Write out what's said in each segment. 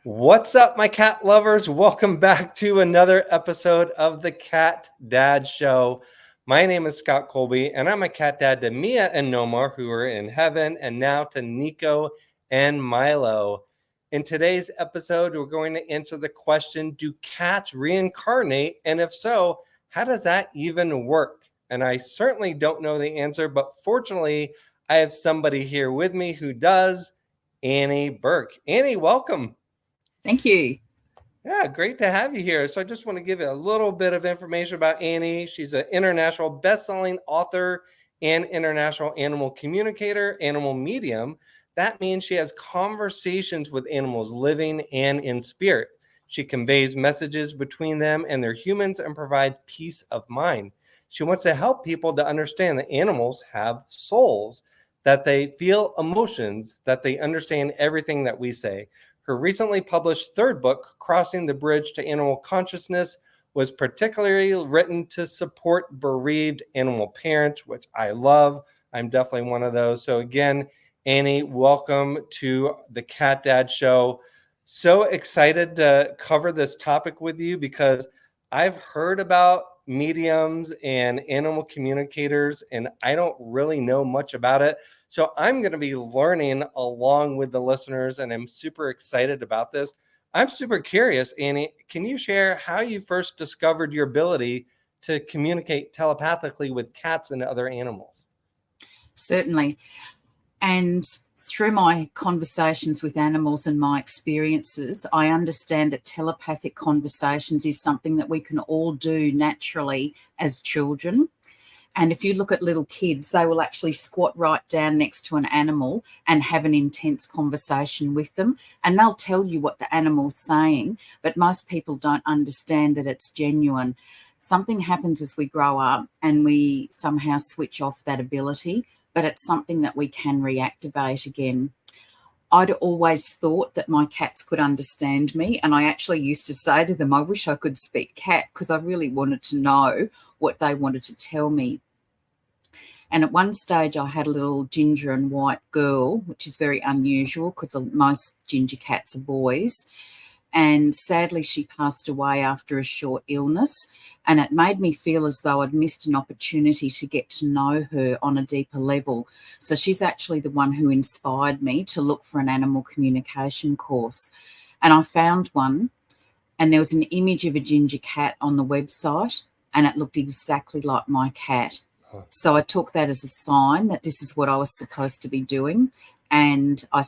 What's up, my cat lovers? Welcome back to another episode of the Cat Dad Show. My name is Scott Colby, and I'm a cat dad to Mia and Nomar, who are in heaven, and now to Nico and Milo. In today's episode, we're going to answer the question, do cats reincarnate? And if so, how does that even work? And I certainly don't know the answer, but fortunately, I have somebody here with me who does, Annie Bourke. Annie, welcome. Thank you. Yeah, great to have you here. So I just want to give you a little bit of information about Annie. She's an international best-selling author and international animal communicator, animal medium. That means she has conversations with animals living and in spirit. She conveys messages between them and their humans and provides peace of mind. She wants to help people to understand that animals have souls, that they feel emotions, that they understand everything that we say. Her recently published third book, Crossing the Bridge to Animal Consciousness, was particularly written to support bereaved animal parents, which I love. I'm definitely one of those. So again, Annie, welcome to the Cat Dad Show. So excited to cover this topic with you because I've heard about mediums and animal communicators, and I don't really know much about it. So I'm going to be learning along with the listeners, and I'm super excited about this. I'm super curious, Annie, can you share how you first discovered your ability to communicate telepathically with cats and other animals? Certainly. And through my conversations with animals and my experiences, I understand that telepathic conversations is something that we can all do naturally as children. And if you look at little kids, they will actually squat right down next to an animal and have an intense conversation with them. And they'll tell you what the animal's saying, but most people don't understand that it's genuine. Something happens as we grow up and we somehow switch off that ability, but it's something that we can reactivate again. I'd always thought that my cats could understand me, and I actually used to say to them, I wish I could speak cat, because I really wanted to know what they wanted to tell me. And at one stage, I had a little ginger and white girl, which is very unusual because most ginger cats are boys. And sadly, she passed away after a short illness. And it made me feel as though I'd missed an opportunity to get to know her on a deeper level. So she's actually the one who inspired me to look for an animal communication course. And I found one, and there was an image of a ginger cat on the website, and it looked exactly like my cat. So I took that as a sign that this is what I was supposed to be doing. And I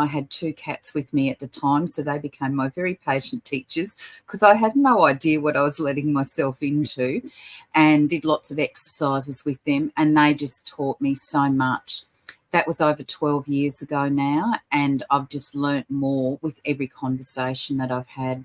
had 2 cats with me at the time, so they became my very patient teachers because I had no idea what I was letting myself into, and did lots of exercises with them, and they just taught me so much. That was over 12 years ago now, and I've just learnt more with every conversation that I've had.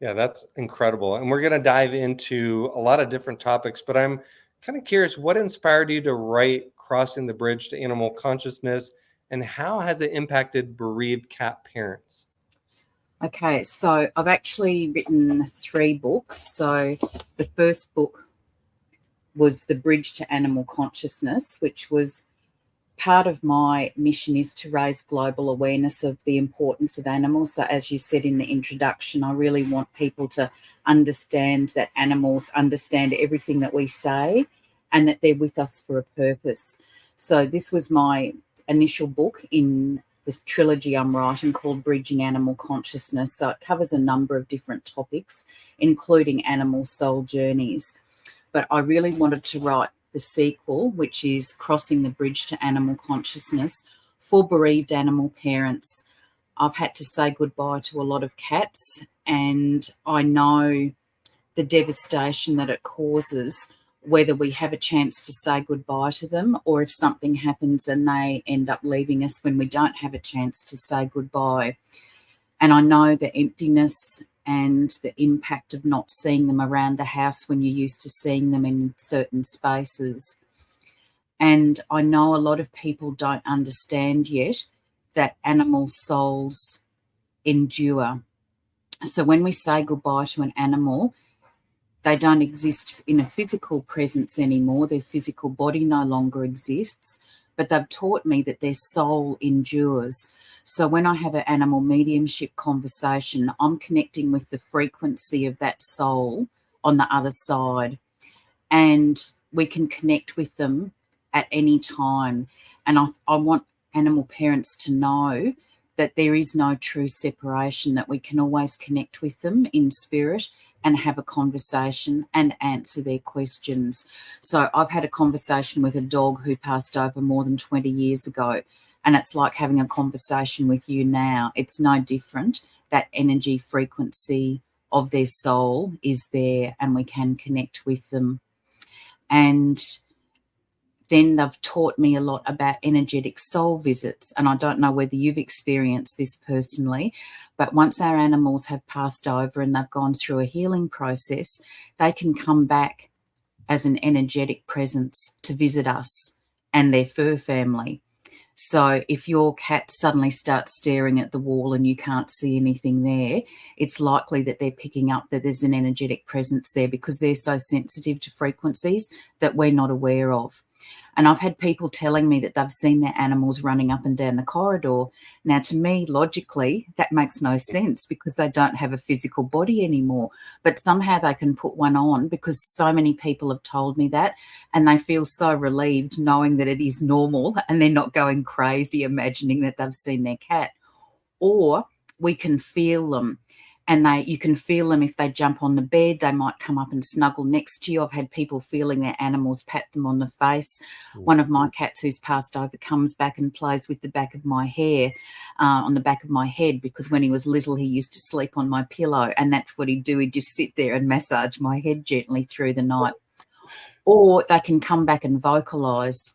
Yeah, that's incredible. And we're going to dive into a lot of different topics, but I'm kind of curious, what inspired you to write Crossing the Bridge to Animal Consciousness, and how has it impacted bereaved cat parents? Okay, so I've actually written 3 books. So the first book was The Bridge to Animal Consciousness, which was part of my mission is to raise global awareness of the importance of animals. So as you said in the introduction, I really want people to understand that animals understand everything that we say and that they're with us for a purpose. So this was my initial book in this trilogy I'm writing called Bridging Animal Consciousness. So it covers a number of different topics, including animal soul journeys. But I really wanted to write the sequel, which is Crossing the Bridge to Animal Consciousness, for bereaved animal parents. I've had to say goodbye to a lot of cats, and I know the devastation that it causes, whether we have a chance to say goodbye to them or if something happens and they end up leaving us when we don't have a chance to say goodbye. And I know the emptiness and the impact of not seeing them around the house when you're used to seeing them in certain spaces. And I know a lot of people don't understand yet that animal souls endure. So when we say goodbye to an animal, they don't exist in a physical presence anymore. Their physical body no longer exists, but they've taught me that their soul endures. So when I have an animal mediumship conversation, I'm connecting with the frequency of that soul on the other side, and we can connect with them at any time. And I want animal parents to know that there is no true separation, that we can always connect with them in spirit and have a conversation and answer their questions. So I've had a conversation with a dog who passed over more than 20 years ago, and it's like having a conversation with you now. It's no different. That energy frequency of their soul is there, and we can connect with them. And then they've taught me a lot about energetic soul visits. And I don't know whether you've experienced this personally, but once our animals have passed over and they've gone through a healing process, they can come back as an energetic presence to visit us and their fur family. So if your cat suddenly starts staring at the wall and you can't see anything there, it's likely that they're picking up that there's an energetic presence there, because they're so sensitive to frequencies that we're not aware of. And I've had people telling me that they've seen their animals running up and down the corridor. Now, to me, logically, that makes no sense, because they don't have a physical body anymore. But somehow they can put one on, because so many people have told me that, and they feel so relieved knowing that it is normal and they're not going crazy imagining that they've seen their cat. Or we can feel them. And you can feel them if they jump on the bed. They might come up and snuggle next to you. I've had people feeling their animals pat them on the face. One of my cats who's passed over comes back and plays with the back of my hair, on the back of my head, because when he was little, he used to sleep on my pillow, and that's what he'd do. He'd just sit there and massage my head gently through the night. Or they can come back and vocalise.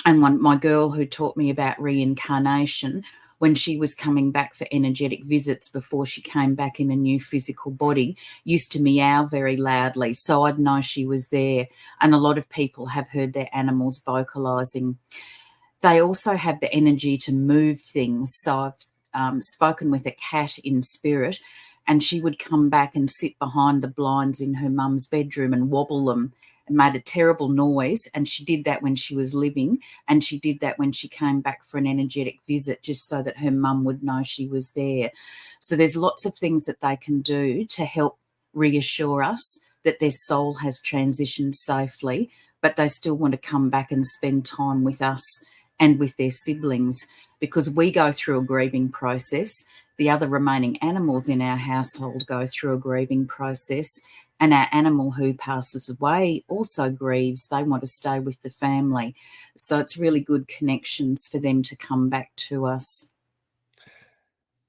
And my girl who taught me about reincarnation, when she was coming back for energetic visits before she came back in a new physical body, used to meow very loudly, so I'd know she was there. And a lot of people have heard their animals vocalising. They also have the energy to move things. So I've spoken with a cat in spirit, and she would come back and sit behind the blinds in her mum's bedroom and wobble them, and made a terrible noise. And she did that when she was living, and she did that when she came back for an energetic visit, just so that her mum would know she was there. So there's lots of things that they can do to help reassure us that their soul has transitioned safely, but they still want to come back and spend time with us and with their siblings, because we go through a grieving process. The other remaining animals in our household go through a grieving process, and our animal who passes away also grieves. They want to stay with the family. So it's really good connections for them to come back to us.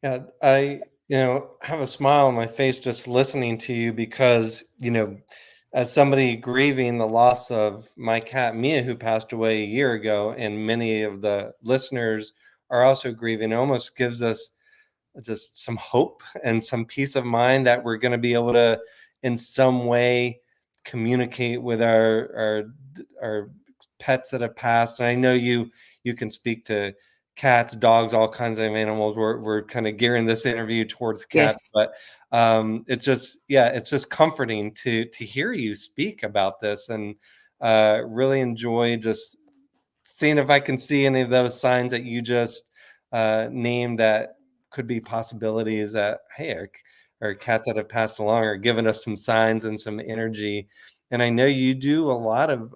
Yeah, I, have a smile on my face just listening to you, because, as somebody grieving the loss of my cat Mia, who passed away a year ago, and many of the listeners are also grieving, it almost gives us just some hope and some peace of mind that we're going to be able to, in some way, communicate with our pets that have passed. And I know you can speak to cats, dogs, all kinds of animals. We're kind of gearing this interview towards cats, Yes. but it's just comforting to hear you speak about this, and really enjoy just seeing if I can see any of those signs that you just named, that could be possibilities that, hey, our cats that have passed along are giving us some signs and some energy. And I know you do a lot of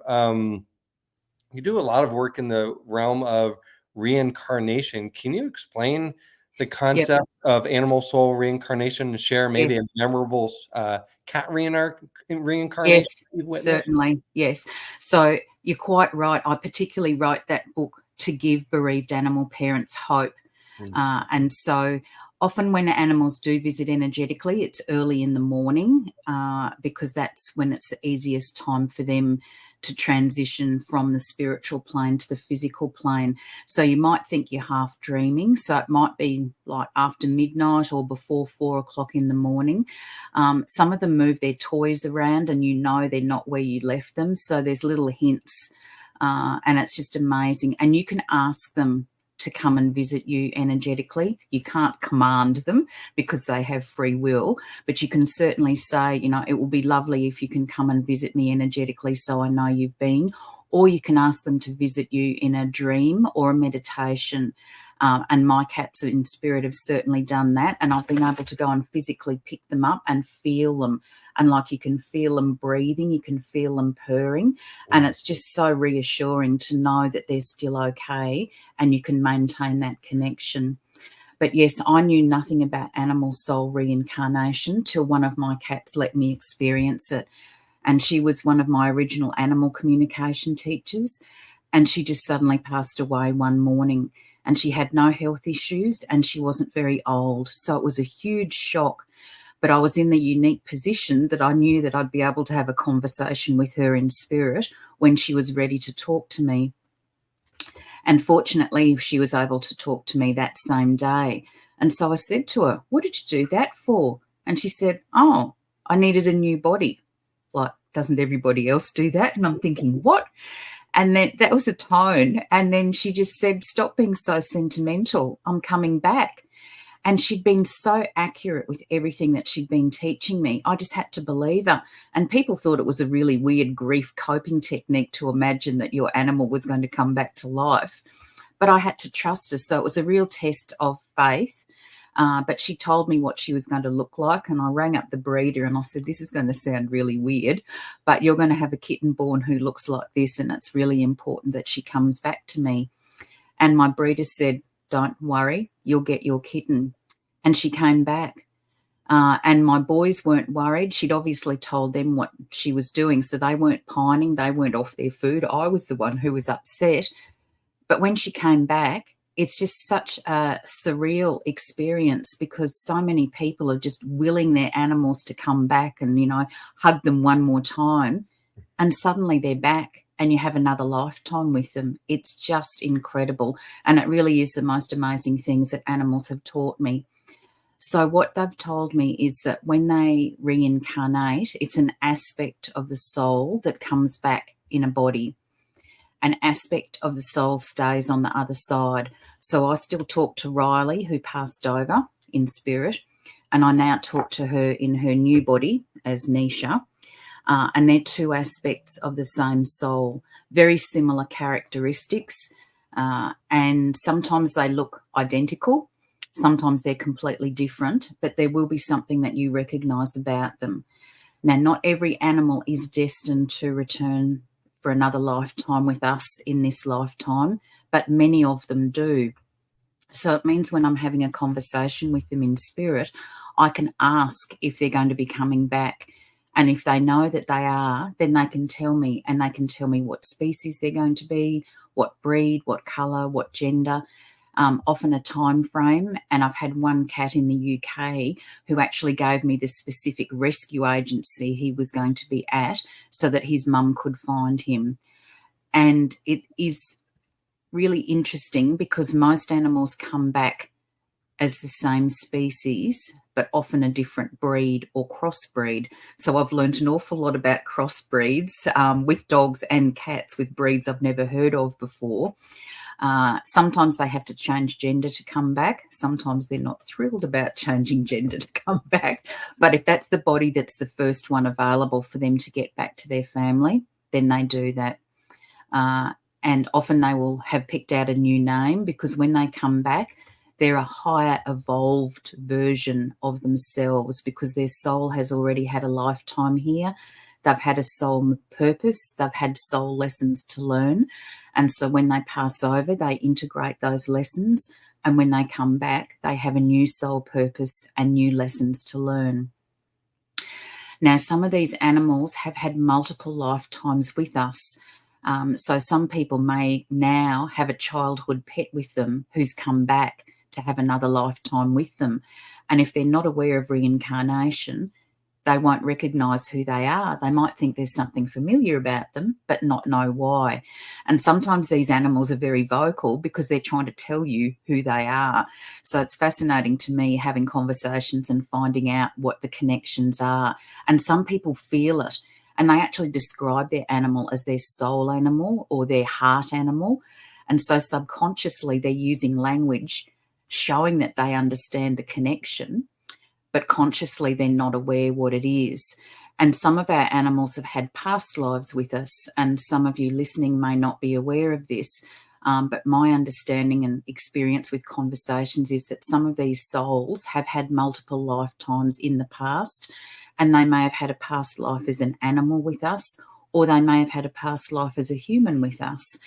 work in the realm of reincarnation. Can you explain the concept of animal soul reincarnation, and share maybe a memorable cat reincarnation Yes, you've witnessed? certainly. Yes. So you're quite right. I particularly wrote that book to give bereaved animal parents hope. And so often when animals do visit energetically, it's early in the morning, because that's when it's the easiest time for them to transition from the spiritual plane to the physical plane. So you might think you're half dreaming. So it might be like after midnight or before 4 o'clock in the morning. Some of them move their toys around, and they're not where you left them. So there's little hints, and it's just amazing. And you can ask them to come and visit you energetically. You can't command them because they have free will, but you can certainly say, it will be lovely if you can come and visit me energetically, so I know you've been. or you can ask them to visit you in a dream or a meditation. And my cats in spirit have certainly done that. And I've been able to go and physically pick them up and feel them. And like you can feel them breathing, you can feel them purring. And it's just so reassuring to know that they're still okay and you can maintain that connection. But yes, I knew nothing about animal soul reincarnation till one of my cats let me experience it. And she was one of my original animal communication teachers. And she just suddenly passed away one morning. And she had no health issues and she wasn't very old. So it was a huge shock. But I was in the unique position that I knew that I'd be able to have a conversation with her in spirit when she was ready to talk to me. And fortunately, she was able to talk to me that same day. And so I said to her, "What did you do that for?" And she said, "Oh, I needed a new body." Like, doesn't everybody else do that? And I'm thinking, what? And then that was the tone. And then she just said, "Stop being so sentimental. I'm coming back." And she'd been so accurate with everything that she'd been teaching me. I just had to believe her. And people thought it was a really weird grief coping technique to imagine that your animal was going to come back to life. But I had to trust her. So it was a real test of faith. But she told me what she was going to look like, and I rang up the breeder and I said, "This is going to sound really weird, but you're going to have a kitten born who looks like this, and it's really important that she comes back to me." And my breeder said, "Don't worry, you'll get your kitten." And she came back. And my boys weren't worried. She'd obviously told them what she was doing, so they weren't pining, they weren't off their food. I was the one who was upset. But when she came back, it's just such a surreal experience because so many people are just willing their animals to come back and, hug them one more time. And suddenly they're back and you have another lifetime with them. It's just incredible. And it really is the most amazing things that animals have taught me. So what they've told me is that when they reincarnate, it's an aspect of the soul that comes back in a body. An aspect of the soul stays on the other side. So I still talk to Riley, who passed over in spirit, and I now talk to her in her new body as Nisha. And they're two aspects of the same soul, very similar characteristics. And sometimes they look identical. Sometimes they're completely different, but there will be something that you recognize about them. Now, not every animal is destined to return for another lifetime with us in this lifetime, but many of them do. So it means when I'm having a conversation with them in spirit, I can ask if they're going to be coming back. And if they know that they are, then they can tell me, and they can tell me what species they're going to be, what breed, what colour, what gender, often a time frame. And I've had one cat in the UK who actually gave me the specific rescue agency he was going to be at so that his mum could find him. And it is really interesting because most animals come back as the same species, but often a different breed or crossbreed. So I've learned an awful lot about crossbreeds with dogs and cats with breeds I've never heard of before. Sometimes they have to change gender to come back. Sometimes they're not thrilled about changing gender to come back. But if that's the body that's the first one available for them to get back to their family, then they do that. And often they will have picked out a new name because when they come back, they're a higher evolved version of themselves because their soul has already had a lifetime here. They've had a soul purpose. They've had soul lessons to learn. And so when they pass over, they integrate those lessons. And when they come back, they have a new soul purpose and new lessons to learn. Now, some of these animals have had multiple lifetimes with us. So some people may now have a childhood pet with them who's come back to have another lifetime with them. And if they're not aware of reincarnation, they won't recognise who they are. They might think there's something familiar about them, but not know why. And sometimes these animals are very vocal because they're trying to tell you who they are. So it's fascinating to me having conversations and finding out what the connections are. And some people feel it, and they actually describe their animal as their soul animal or their heart animal. And so subconsciously they're using language showing that they understand the connection, but consciously they're not aware what it is. And some of our animals have had past lives with us, and some of you listening may not be aware of this. But my understanding and experience with conversations is that some of these souls have had multiple lifetimes in the past, and they may have had a past life as an animal with us, or they may have had a past life as a human with us.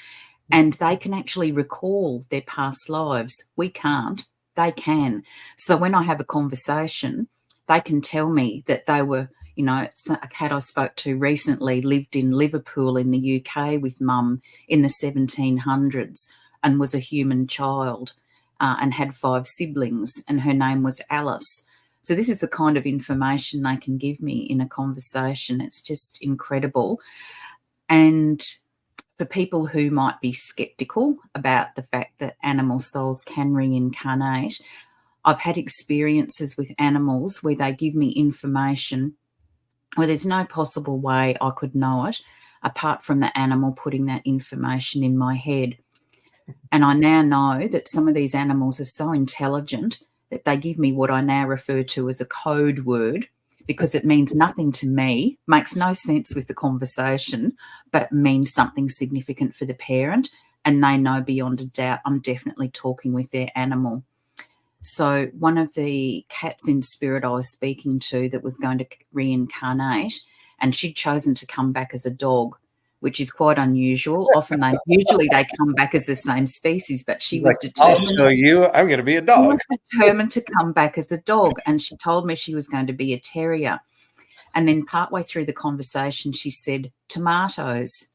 And they can actually recall their past lives. We can't. They can. So when I have a conversation, they can tell me that they were, a cat I spoke to recently lived in Liverpool in the UK with mum in the 1700s and was a human child and had 5 siblings, and her name was Alice. So this is the kind of information they can give me in a conversation. It's just incredible. And for people who might be skeptical about the fact that animal souls can reincarnate, I've had experiences with animals where they give me information where there's no possible way I could know it apart from the animal putting that information in my head. And I now know that some of these animals are so intelligent that they give me what I now refer to as a code word, because it means nothing to me, makes no sense with the conversation, but it means something significant for the parent, and they know beyond a doubt I'm definitely talking with their animal. So one of the cats in spirit I was speaking to that was going to reincarnate, and she'd chosen to come back as a dog, which is quite unusual. Often usually they come back as the same species, but she was determined. I'll show you, I'm going to be a dog. She was determined to come back as a dog, and she told me she was going to be a terrier. And then partway through the conversation, she said, tomatoes.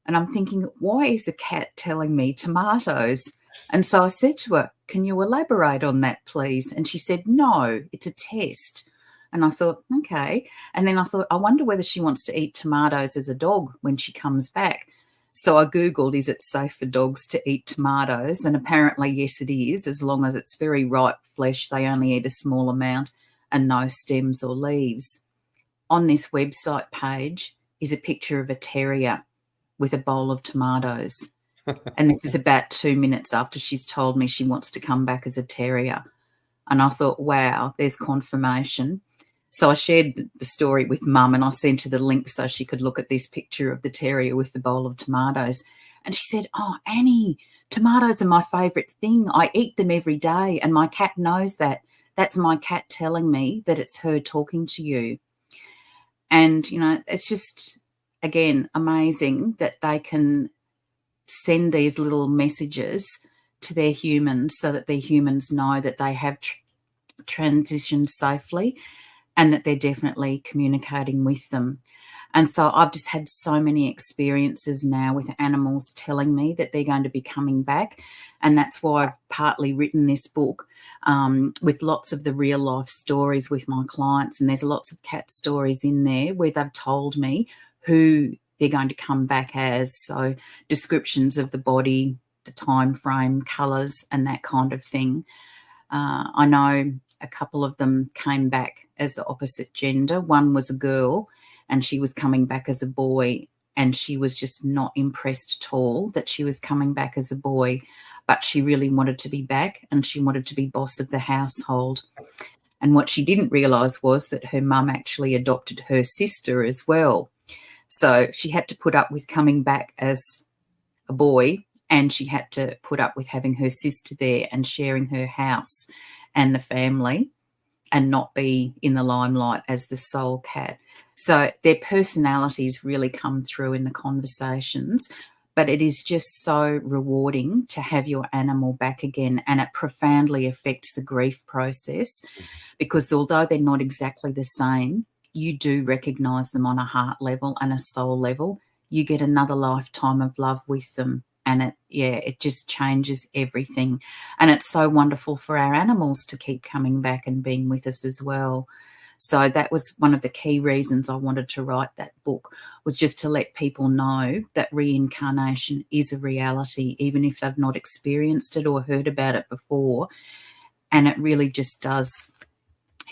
And I'm thinking, why is a cat telling me tomatoes? And so I said to her, can you elaborate on that, please? And she said, no, it's a test. And I thought, okay. And then I thought, I wonder whether she wants to eat tomatoes as a dog when she comes back. So I Googled, is it safe for dogs to eat tomatoes? And apparently, yes, it is. As long as it's very ripe flesh, they only eat a small amount and no stems or leaves. On this website page is a picture of a terrier with a bowl of tomatoes. And this is about 2 minutes after she's told me she wants to come back as a terrier. And I thought, wow, there's confirmation. So I shared the story with mum, and I sent her the link so she could look at this picture of the terrier with the bowl of tomatoes. And she said, oh, Annie, tomatoes are my favourite thing. I eat them every day, and my cat knows that. That's my cat telling me that it's her talking to you. And, it's just, again, amazing that they can send these little messages to their humans so that their humans know that they have transitioned safely and that they're definitely communicating with them. And so I've just had so many experiences now with animals telling me that they're going to be coming back. And that's why I've partly written this book with lots of the real life stories with my clients. And there's lots of cat stories in there where they've told me who they're going to come back as. So descriptions of the body, the time frame, colours and that kind of thing. I know a couple of them came back as the opposite gender. One was a girl and she was coming back as a boy, and she was just not impressed at all that she was coming back as a boy, but she really wanted to be back and she wanted to be boss of the household. And what she didn't realise was that her mum actually adopted her sister as well. So she had to put up with coming back as a boy, and she had to put up with having her sister there and sharing her house and the family and not be in the limelight as the sole cat. So their personalities really come through in the conversations, but it is just so rewarding to have your animal back again, and it profoundly affects the grief process, because although they're not exactly the same, you do recognise them on a heart level and a soul level. You get another lifetime of love with them, and it just changes everything. And it's so wonderful for our animals to keep coming back and being with us as well. So that was one of the key reasons I wanted to write that book, was just to let people know that reincarnation is a reality, even if they've not experienced it or heard about it before. And it really just does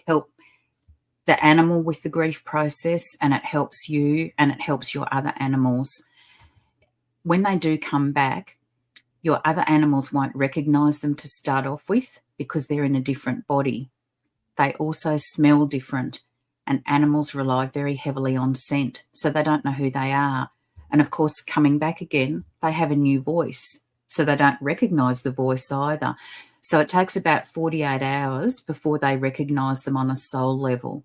help the animal with the grief process, and it helps you and it helps your other animals. When they do come back, your other animals won't recognise them to start off with because they're in a different body. They also smell different. And animals rely very heavily on scent, so they don't know who they are. And of course, coming back again, they have a new voice, so they don't recognize the voice either. So it takes about 48 hours before they recognize them on a soul level.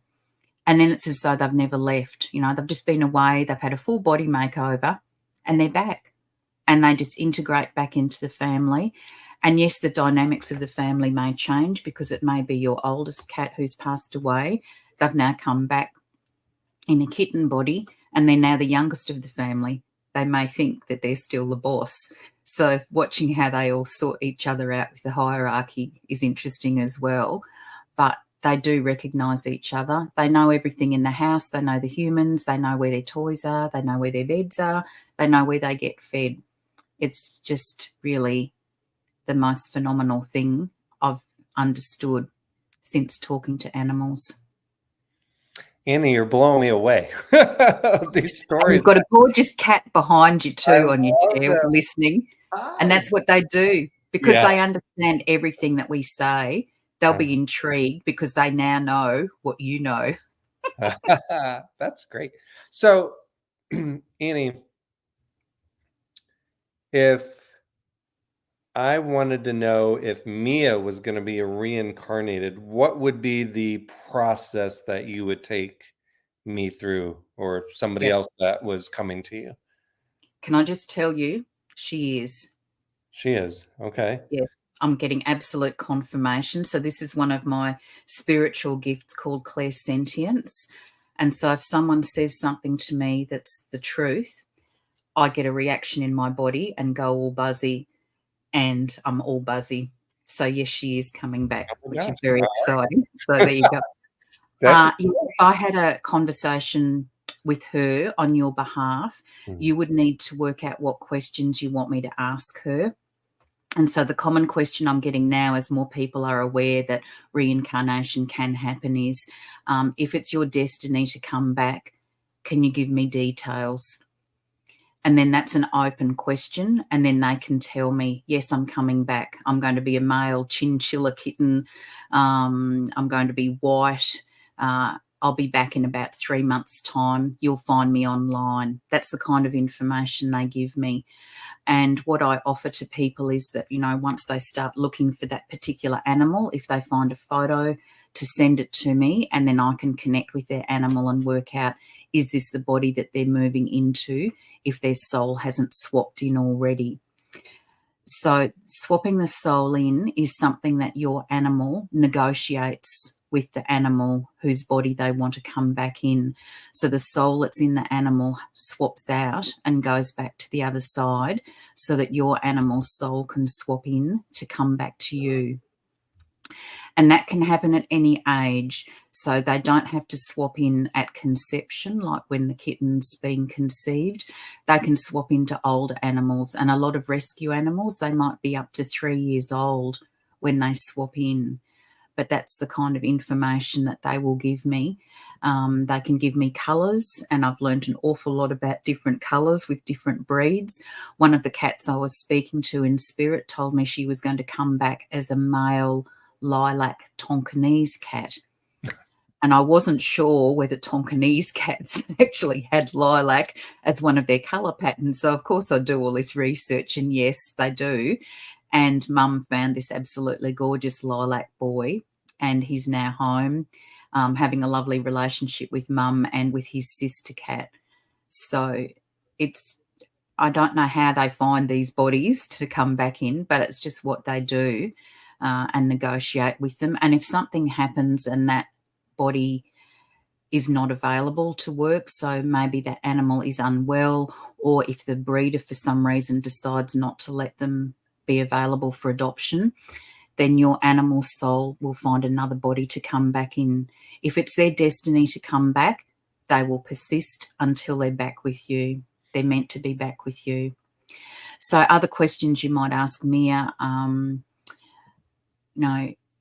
And then it's as though they've never left. You know, they've just been away, they've had a full body makeover, and they're back. And they just integrate back into the family. And yes, the dynamics of the family may change because it may be your oldest cat who's passed away. They've now come back in a kitten body, and they're now the youngest of the family. They may think that they're still the boss. So watching how they all sort each other out with the hierarchy is interesting as well. But they do recognise each other. They know everything in the house. They know the humans. They know where their toys are. They know where their beds are. They know where they get fed. It's just really the most phenomenal thing I've understood since talking to animals. Annie, you're blowing me away. These stories. And you've got a gorgeous cat behind you too on your chair them. listening. And that's what they do because they understand everything that we say. They'll be intrigued because they now know what you know. That's great. So, Annie, if I wanted to know if Mia was going to be reincarnated, what would be the process that you would take me through, or if somebody else that was coming to you? Can I just tell you, she is. She is. Okay. Yes. I'm getting absolute confirmation. So this is one of my spiritual gifts called clairsentience. And so if someone says something to me that's the truth, I get a reaction in my body and go all buzzy, and I'm all buzzy. So yes, she is coming back, which is very exciting. So there you go. If I had a conversation with her on your behalf, you would need to work out what questions you want me to ask her. And so the common question I'm getting now, as more people are aware that reincarnation can happen, is if it's your destiny to come back, can you give me details? And then that's an open question. And then they can tell me, yes, I'm coming back. I'm going to be a male chinchilla kitten. I'm going to be white. I'll be back in about 3 months' time. You'll find me online. That's the kind of information they give me. And what I offer to people is that, you know, once they start looking for that particular animal, if they find a photo, to send it to me, and then I can connect with their animal and work out, is this the body that they're moving into if their soul hasn't swapped in already. So swapping the soul in is something that your animal negotiates with the animal whose body they want to come back in. So the soul that's in the animal swaps out and goes back to the other side so that your animal's soul can swap in to come back to you. And that can happen at any age. So they don't have to swap in at conception, like when the kitten's being conceived. They can swap into older animals. And a lot of rescue animals, they might be up to 3 years old when they swap in. But that's the kind of information that they will give me. They can give me colours, and I've learned an awful lot about different colours with different breeds. One of the cats I was speaking to in spirit told me she was going to come back as a male lilac Tonkinese cat. And I wasn't sure whether Tonkinese cats actually had lilac as one of their colour patterns. So, of course, I do all this research, and yes, they do. And Mum found this absolutely gorgeous lilac boy, and he's now home, having a lovely relationship with Mum and with his sister cat. So I don't know how they find these bodies to come back in, but it's just what they do, and negotiate with them. And if something happens and that body is not available to work, so maybe that animal is unwell, or if the breeder for some reason decides not to let them be available for adoption, then your animal's soul will find another body to come back in. If it's their destiny to come back, they will persist until they're back with you. They're meant to be back with you. So other questions you might ask Mia,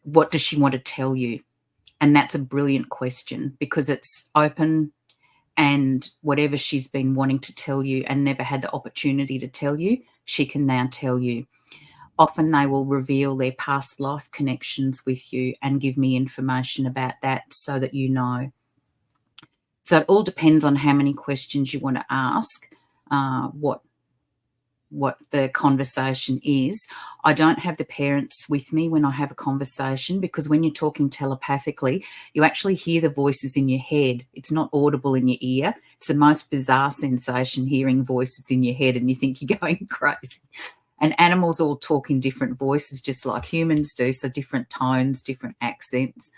what does she want to tell you? And that's a brilliant question because it's open, and whatever she's been wanting to tell you and never had the opportunity to tell you, she can now tell you. Often they will reveal their past life connections with you and give me information about that so that you know. So it all depends on how many questions you want to ask, what the conversation is. I don't have the parents with me when I have a conversation, because when you're talking telepathically, you actually hear the voices in your head. It's not audible in your ear. It's the most bizarre sensation, hearing voices in your head, and you think you're going crazy. And animals all talk in different voices, just like humans do, so different tones, different accents.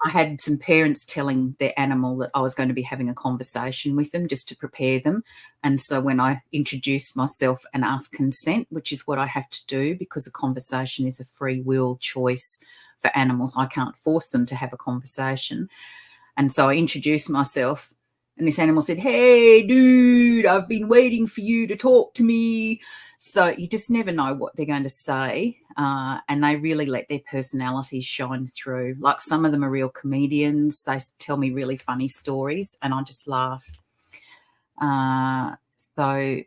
I had some parents telling their animal that I was going to be having a conversation with them just to prepare them. And so when I introduced myself and asked consent, which is what I have to do because a conversation is a free will choice for animals, I can't force them to have a conversation. And so I introduced myself, and this animal said, "Hey, dude, I've been waiting for you to talk to me." So you just never know what they're going to say, and they really let their personalities shine through. Like, some of them are real comedians. They tell me really funny stories, and I just laugh. So,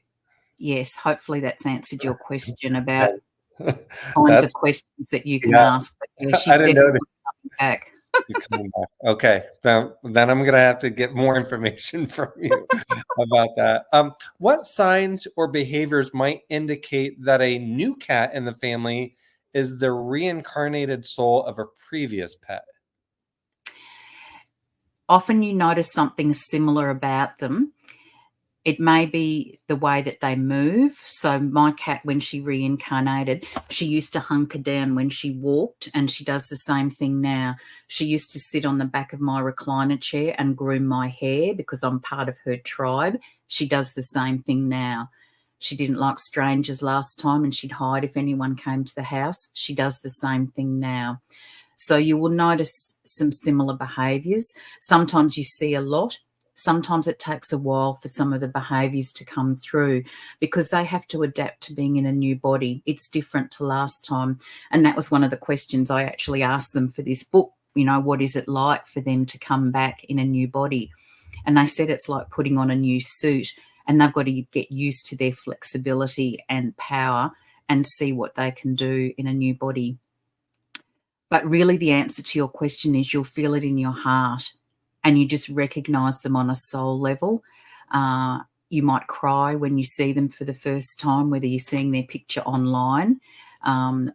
yes, hopefully that's answered your question about kinds of questions that you can ask. But yeah, she's I didn't know definitely coming back. coming back. Okay, then I'm gonna have to get more information from you about that. What signs or behaviors might indicate that a new cat in the family is the reincarnated soul of a previous pet? Often you notice something similar about them. It may be the way that they move. So my cat, when she reincarnated, she used to hunker down when she walked, and she does the same thing now. She used to sit on the back of my recliner chair and groom my hair because I'm part of her tribe. She does the same thing now. She didn't like strangers last time, and she'd hide if anyone came to the house. She does the same thing now. So you will notice some similar behaviours. Sometimes you see a lot. Sometimes it takes a while for some of the behaviours to come through because they have to adapt to being in a new body. It's different to last time. And that was one of the questions I actually asked them for this book. You know, what is it like for them to come back in a new body? And they said it's like putting on a new suit, and they've got to get used to their flexibility and power and see what they can do in a new body. But really, the answer to your question is you'll feel it in your heart, and you just recognize them on a soul level. You might cry when you see them for the first time, whether you're seeing their picture online,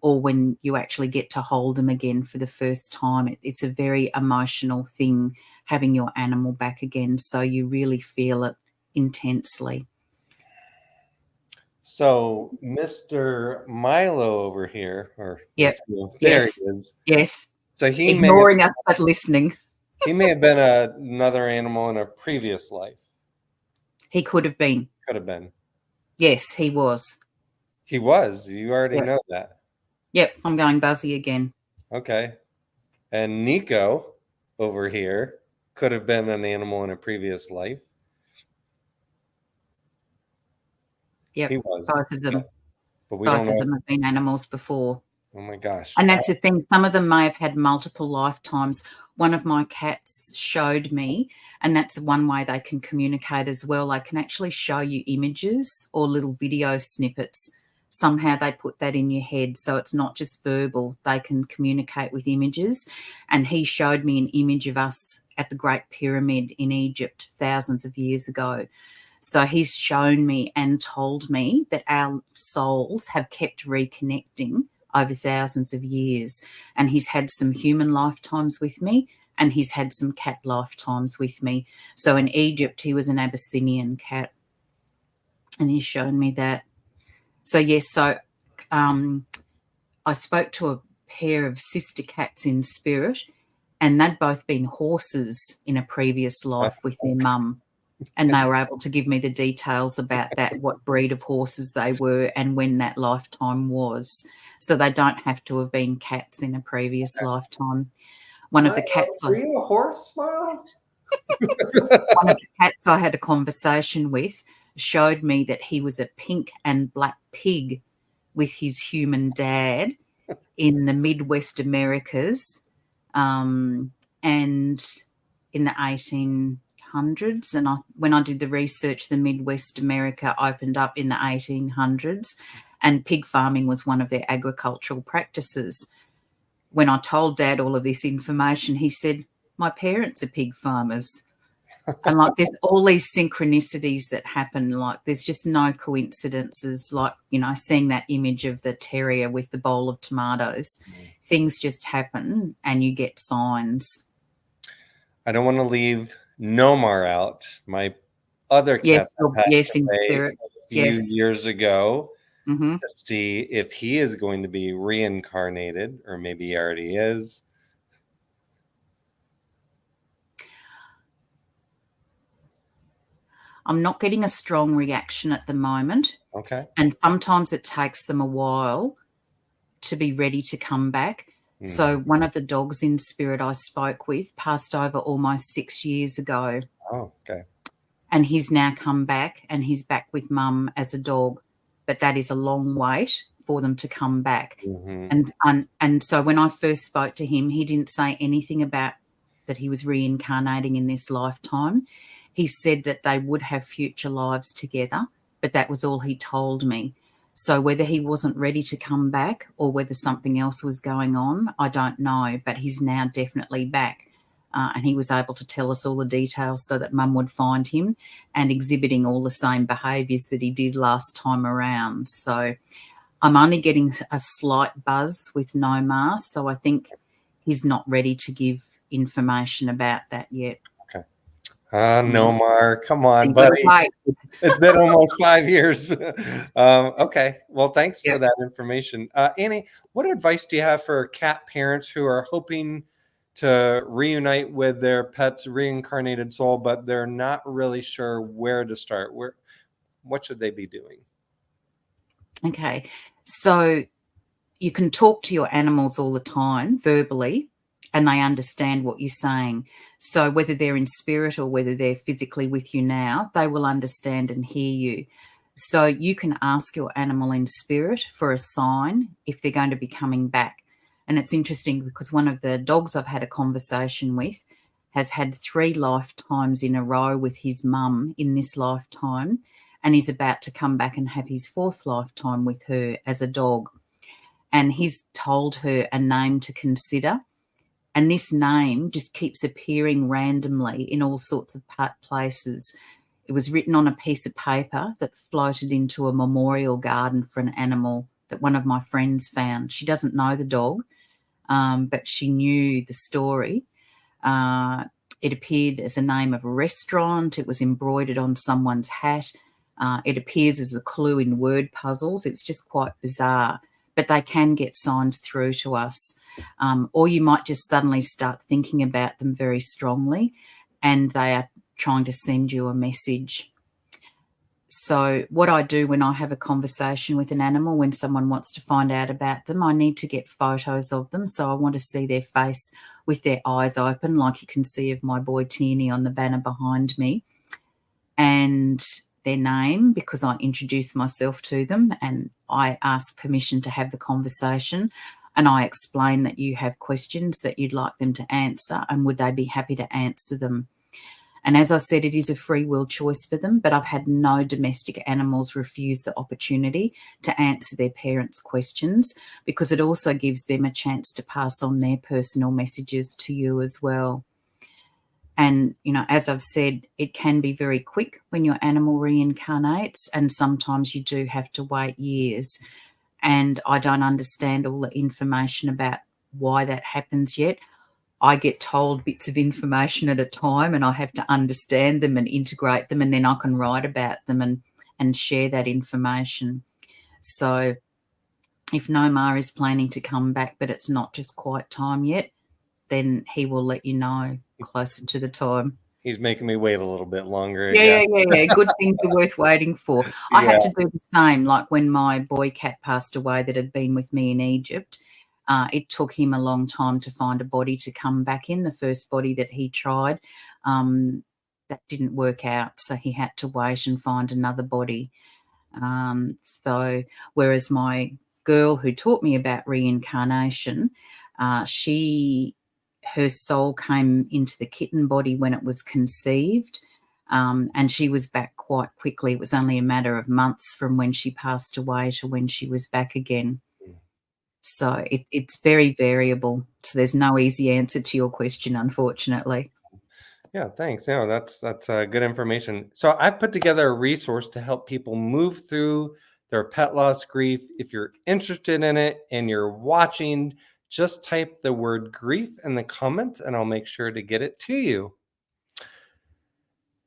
or when you actually get to hold them again for the first time. It's a very emotional thing, having your animal back again, so you really feel it intensely. So Mr. Milo over here, or Yep. there Yes. he is. Yes. So he Ignoring us but listening. may have been another animal in a previous life. He could have been. Could have been. Yes, he was. He was. You already Yep. know that. Yep, I'm going buzzy again. Okay. And Nico over here could have been an animal in a previous life. Yep, He was. both of them. Yeah. But we Both don't know. of them have been animals before. Oh my gosh. And that's the thing. Some of them may have had multiple lifetimes. One of my cats showed me, and that's one way they can communicate as well. They can actually show you images or little video snippets. Somehow they put that in your head, so it's not just verbal. They can communicate with images. And he showed me an image of us at the Great Pyramid in Egypt thousands of years ago. So he's shown me and told me that our souls have kept reconnecting over thousands of years. And he's had some human lifetimes with me, and he's had some cat lifetimes with me. So in Egypt, he was an Abyssinian cat, and he's shown me that. So, yes, so I spoke to a pair of sister cats in spirit, and they'd both been horses in a previous life with their mum. And they were able to give me the details about that, what breed of horses they were and when that lifetime was. So they don't have to have been cats in a previous lifetime. One of the cats Were you a horse, Milo? one of the cats I had a conversation with showed me that he was a pink and black pig with his human dad in the Midwest Americas, and in the 1800s. And when I did the research, the Midwest America opened up in the 1800s, and pig farming was one of their agricultural practices. When I told Dad all of this information, he said, "My parents are pig farmers." And like there's all these synchronicities that happen. Like there's just no coincidences. Like, you know, seeing that image of the terrier with the bowl of tomatoes, things just happen and you get signs. I don't want to leave Nomar out. My other cat Yes, that passed yes, in away spirit. a few Yes. years ago, Mm-hmm. to see if he is going to be reincarnated, or maybe he already is. I'm not getting a strong reaction at the moment. Okay. And sometimes it takes them a while to be ready to come back. So one of the dogs in spirit I spoke with passed over almost 6 years ago. Oh, okay. And he's now come back and he's back with mum as a dog. But that is a long wait for them to come back. And so when I first spoke to him, he didn't say anything about that he was reincarnating in this lifetime. He said that they would have future lives together, but that was all he told me. So whether he wasn't ready to come back or whether something else was going on, I don't know, but he's now definitely back. And he was able to tell us all the details so that mum would find him and exhibiting all the same behaviours that he did last time around. So I'm only getting a slight buzz with no mask, so I think he's not ready to give information about that yet. Okay. Nomar, come on, You buddy. gotta wait. It's been almost 5 years. Okay. Well, thanks for that information. Annie, what advice do you have for cat parents who are hoping to reunite with their pet's reincarnated soul, but they're not really sure where to start? What should they be doing? Okay. So you can talk to your animals all the time verbally and they understand what you're saying. So whether they're in spirit or whether they're physically with you now, they will understand and hear you. So you can ask your animal in spirit for a sign if they're going to be coming back. And it's interesting because one of the dogs I've had a conversation with has had 3 lifetimes in a row with his mum in this lifetime, and he's about to come back and have his 4th lifetime with her as a dog. And he's told her a name to consider. And this name just keeps appearing randomly in all sorts of places. It was written on a piece of paper that floated into a memorial garden for an animal that one of my friends found. She doesn't know the dog, but she knew the story. It appeared as a name of a restaurant. It was embroidered on someone's hat. It appears as a clue in word puzzles. It's just quite bizarre, but they can get signs through to us. Or you might just suddenly start thinking about them very strongly and they are trying to send you a message. So what I do when I have a conversation with an animal, when someone wants to find out about them, I need to get photos of them. So I want to see their face with their eyes open, like you can see of my boy Tierney on the banner behind me, and their name, because I introduce myself to them and I ask permission to have the conversation, and I explain that you have questions that you'd like them to answer and would they be happy to answer them. And as I said, it is a free will choice for them, but I've had no domestic animals refuse the opportunity to answer their parents' questions, because it also gives them a chance to pass on their personal messages to you as well. And, you know, as I've said, it can be very quick when your animal reincarnates, and sometimes you do have to wait years. And I don't understand all the information about why that happens yet. I get told bits of information at a time and I have to understand them and integrate them, and then I can write about them and share that information. So if Nomar is planning to come back but it's not just quite time yet, then he will let you know closer to the time. He's making me wait a little bit longer. Yeah. Good things are worth waiting for. I had to do the same, like when my boy cat passed away that had been with me in Egypt. It took him a long time to find a body to come back in. The first body that he tried, that didn't work out, so he had to wait and find another body. So whereas my girl who taught me about reincarnation, her soul came into the kitten body when it was conceived, and she was back quite quickly. It was only a matter of months from when she passed away to when she was back again. So it's very variable. So there's no easy answer to your question, unfortunately. Yeah, thanks. No, that's good information. So I've put together a resource to help people move through their pet loss grief. If you're interested in it and you're watching, just type the word grief in the comments and I'll make sure to get it to you.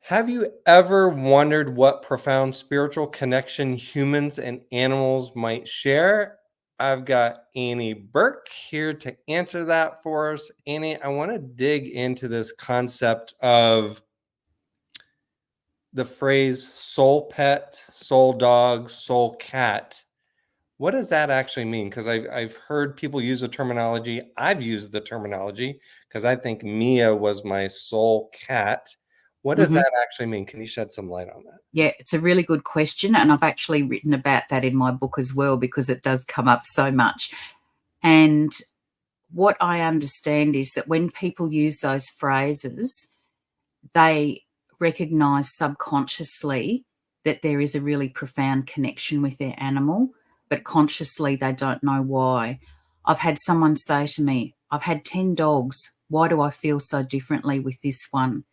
Have you ever wondered what profound spiritual connection humans and animals might share? I've got Annie Bourke here to answer that for us. Annie, I want to dig into this concept of the phrase soul pet, soul dog, soul cat. What does that actually mean? Because I've heard people use the terminology. I've used the terminology because I think Mia was my soul cat. What does Mhm. that actually mean? Can you shed some light on that? Yeah, it's a really good question. And I've actually written about that in my book as well, because it does come up so much. And what I understand is that when people use those phrases, they recognize subconsciously that there is a really profound connection with their animal, but consciously they don't know why. I've had someone say to me, I've had 10 dogs. Why do I feel so differently with this one?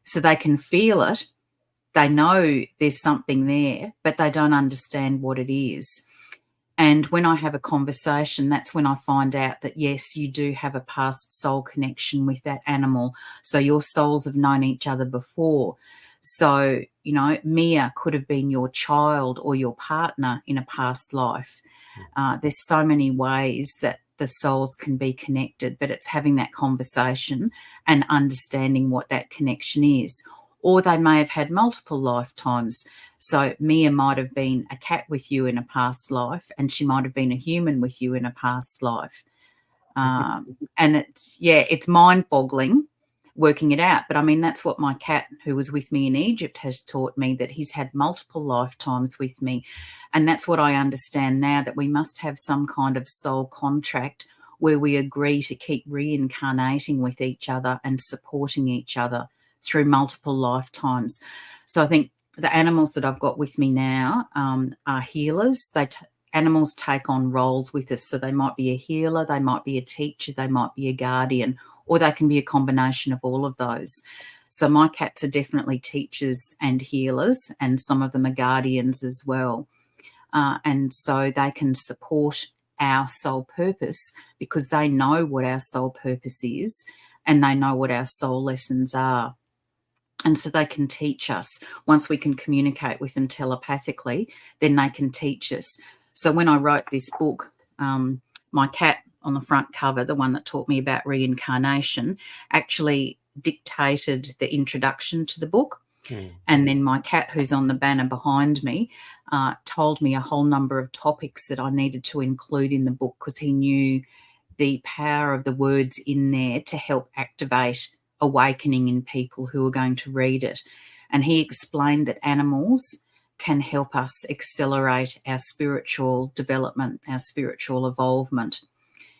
So they can feel it. They know there's something there, but they don't understand what it is. And when I have a conversation, that's when I find out that, yes, you do have a past soul connection with that animal. So your souls have known each other before. So, Mia could have been your child or your partner in a past life. There's so many ways that the souls can be connected, but it's having that conversation and understanding what that connection is. Or they may have had multiple lifetimes. So Mia might have been a cat with you in a past life, and she might have been a human with you in a past life. And it's mind-boggling working it out. But I mean, that's what my cat who was with me in Egypt has taught me, that he's had multiple lifetimes with me. And that's what I understand now, that we must have some kind of soul contract where we agree to keep reincarnating with each other and supporting each other through multiple lifetimes. So I think the animals that I've got with me now are healers. Animals take on roles with us. So they might be a healer, they might be a teacher, they might be a guardian, or they can be a combination of all of those. So my cats are definitely teachers and healers, and some of them are guardians as well. And so they can support our soul purpose because they know what our soul purpose is and they know what our soul lessons are. And so they can teach us. Once we can communicate with them telepathically, then they can teach us. So when I wrote this book, my cat on the front cover, the one that taught me about reincarnation, actually dictated the introduction to the book. And then my cat, who's on the banner behind me, told me a whole number of topics that I needed to include in the book, because he knew the power of the words in there to help activate awakening in people who are going to read it. And he explained that animals can help us accelerate our spiritual development, our spiritual evolvement,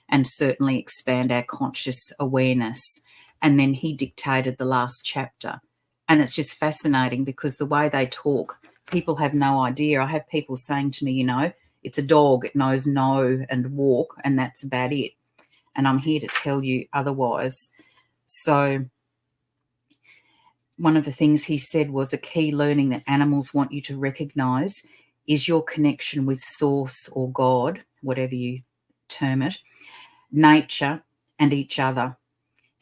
and certainly expand our conscious awareness. And then he dictated the last chapter. And it's just fascinating because the way they talk, people have no idea. I have people saying to me, it's a dog, it knows no and walk, and that's about it. And I'm here to tell you otherwise. So one of the things he said was, a key learning that animals want you to recognize is your connection with source or God, whatever you term it, nature, and each other.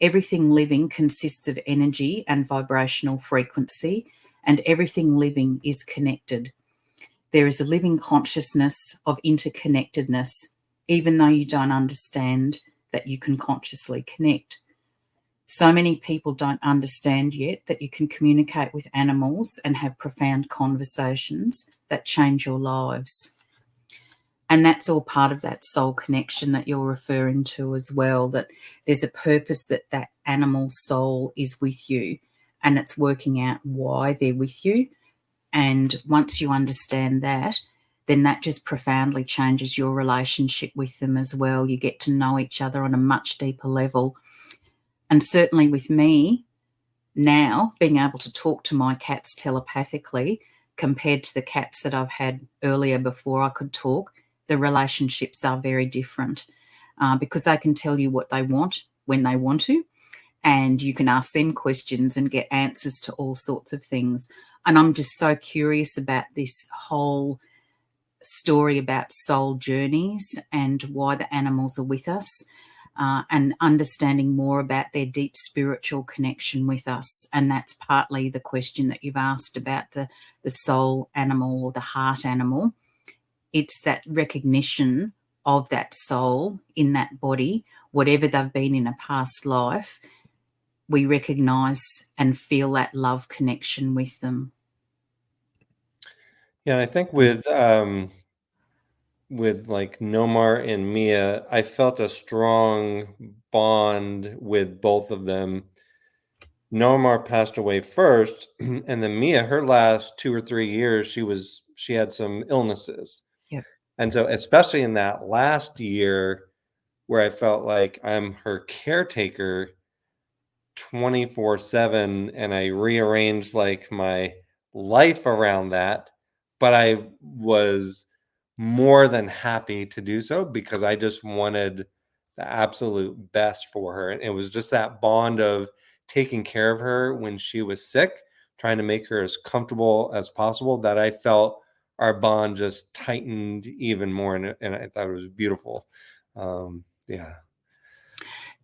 Everything living consists of energy and vibrational frequency, and everything living is connected. There is a living consciousness of interconnectedness, even though you don't understand that you can consciously connect. So many people don't understand yet that you can communicate with animals and have profound conversations that change your lives. And that's all part of that soul connection that you're referring to as well, that there's a purpose that that animal soul is with you, and it's working out why they're with you. And once you understand that, then that just profoundly changes your relationship with them as well. You get to know each other on a much deeper level. And certainly with me now, being able to talk to my cats telepathically compared to the cats that I've had earlier before I could talk, the relationships are very different because they can tell you what they want when they want to, and you can ask them questions and get answers to all sorts of things. And I'm just so curious about this whole story about soul journeys and why the animals are with us, and understanding more about their deep spiritual connection with us. And that's partly the question that you've asked about the soul animal or the heart animal. It's that recognition of that soul in that body, whatever they've been in a past life, we recognize and feel that love connection with them. Yeah, and I think with like Nomar and Mia, I felt a strong bond with both of them. Nomar passed away first, and then Mia, her last 2 or 3 years, she had some illnesses. Yep. And so especially in that last year where I felt like I'm her caretaker 24/7, and I rearranged like my life around that, but I was more than happy to do so because I just wanted the absolute best for her. And it was just that bond of taking care of her when she was sick, trying to make her as comfortable as possible, that I felt our bond just tightened even more. And I thought it was beautiful. Yeah.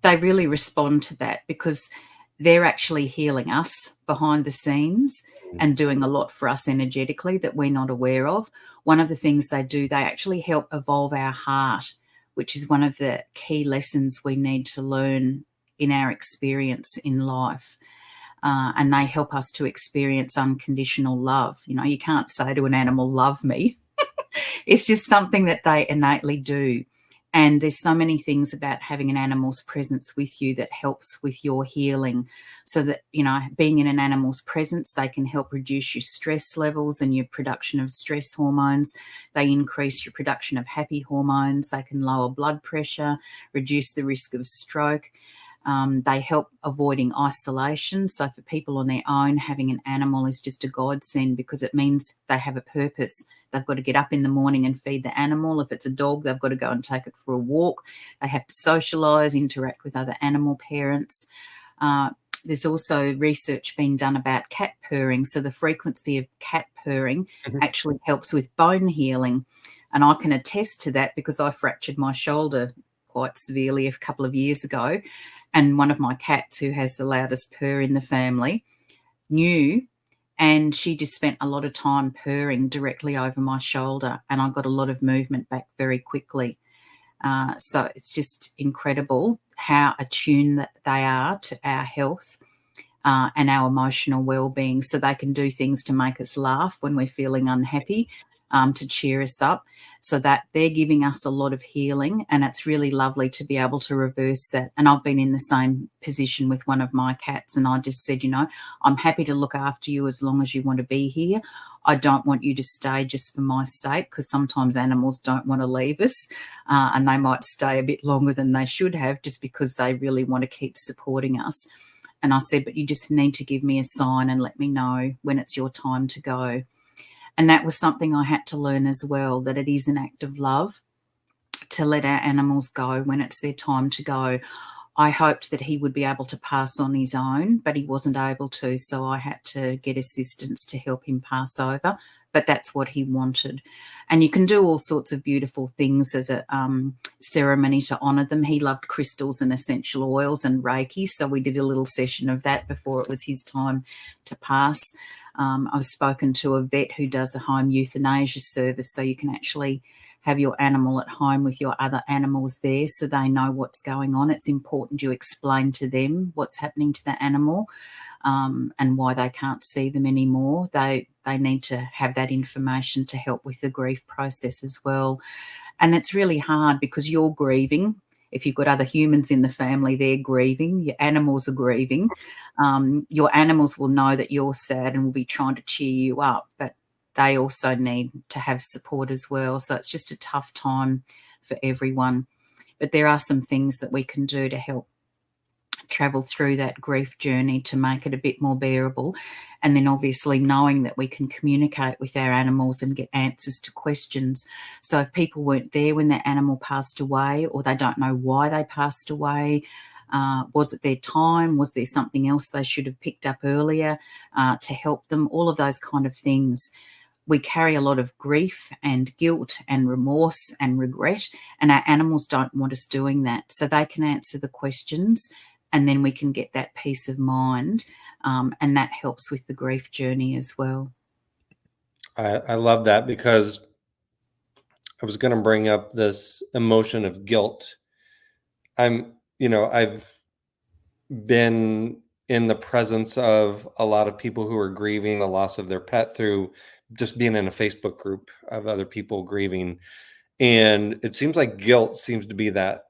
They really respond to that because they're actually healing us behind the scenes and doing a lot for us energetically that we're not aware of. One of the things they do, they actually help evolve our heart, which is one of the key lessons we need to learn in our experience in life. And they help us to experience unconditional love. You know, you can't say to an animal, love me. It's just something that they innately do. And there's so many things about having an animal's presence with you that helps with your healing. So that, you know, being in an animal's presence, they can help reduce your stress levels and your production of stress hormones. They increase your production of happy hormones. They can lower blood pressure, reduce the risk of stroke. They help avoiding isolation. So for people on their own, having an animal is just a godsend because it means they have a purpose. They've got to get up in the morning and feed the animal. If it's a dog, they've got to go and take it for a walk. They have to socialise, interact with other animal parents. There's also research being done about cat purring. So the frequency of cat purring actually helps with bone healing. And I can attest to that because I fractured my shoulder quite severely a couple of years ago. And one of my cats, who has the loudest purr in the family, knew, and she just spent a lot of time purring directly over my shoulder, and I got a lot of movement back very quickly. So it's just incredible how attuned that they are to our health and our emotional well-being. So they can do things to make us laugh when we're feeling unhappy, to cheer us up. So that they're giving us a lot of healing, and it's really lovely to be able to reverse that. And I've been in the same position with one of my cats, and I just said, you know, I'm happy to look after you as long as you want to be here. I don't want you to stay just for my sake, because sometimes animals don't want to leave us, and they might stay a bit longer than they should have just because they really want to keep supporting us. And I said, but you just need to give me a sign and let me know when it's your time to go. And that was something I had to learn as well, that it is an act of love to let our animals go when it's their time to go. I hoped that he would be able to pass on his own, but he wasn't able to, so I had to get assistance to help him pass over. But that's what he wanted. And you can do all sorts of beautiful things as a ceremony to honour them. He loved crystals and essential oils and Reiki, so we did a little session of that before it was his time to pass. I've spoken to a vet who does a home euthanasia service, so you can actually have your animal at home with your other animals there so they know what's going on. It's important you explain to them what's happening to the animal, and why they can't see them anymore. They need to have that information to help with the grief process as well. And it's really hard because you're grieving. If you've got other humans in the family, they're grieving. Your animals are grieving. Your animals will know that you're sad and will be trying to cheer you up, but they also need to have support as well. So it's just a tough time for everyone. But there are some things that we can do to help travel through that grief journey to make it a bit more bearable. And then obviously knowing that we can communicate with our animals and get answers to questions. So if people weren't there when their animal passed away, or they don't know why they passed away, Was it their time? Was there something else they should have picked up earlier to help them? All of those kind of things. We carry a lot of grief and guilt and remorse and regret, and our animals don't want us doing that. So they can answer the questions, and then we can get that peace of mind, and that helps with the grief journey as well. I love that, because I was going to bring up this emotion of guilt. I've been in the presence of a lot of people who are grieving the loss of their pet through just being in a Facebook group of other people grieving. And it seems like guilt seems to be that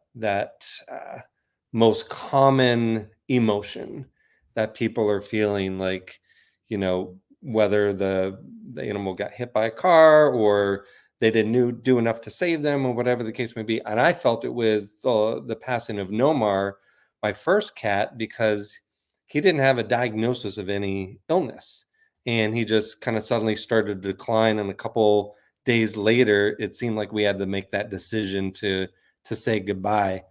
most common emotion that people are feeling, like, whether the animal got hit by a car, or they didn't do enough to save them, or whatever the case may be. And I felt it with the passing of Nomar, my first cat, because he didn't have a diagnosis of any illness, and he just kind of suddenly started to decline. And a couple days later, it seemed like we had to make that decision to say goodbye.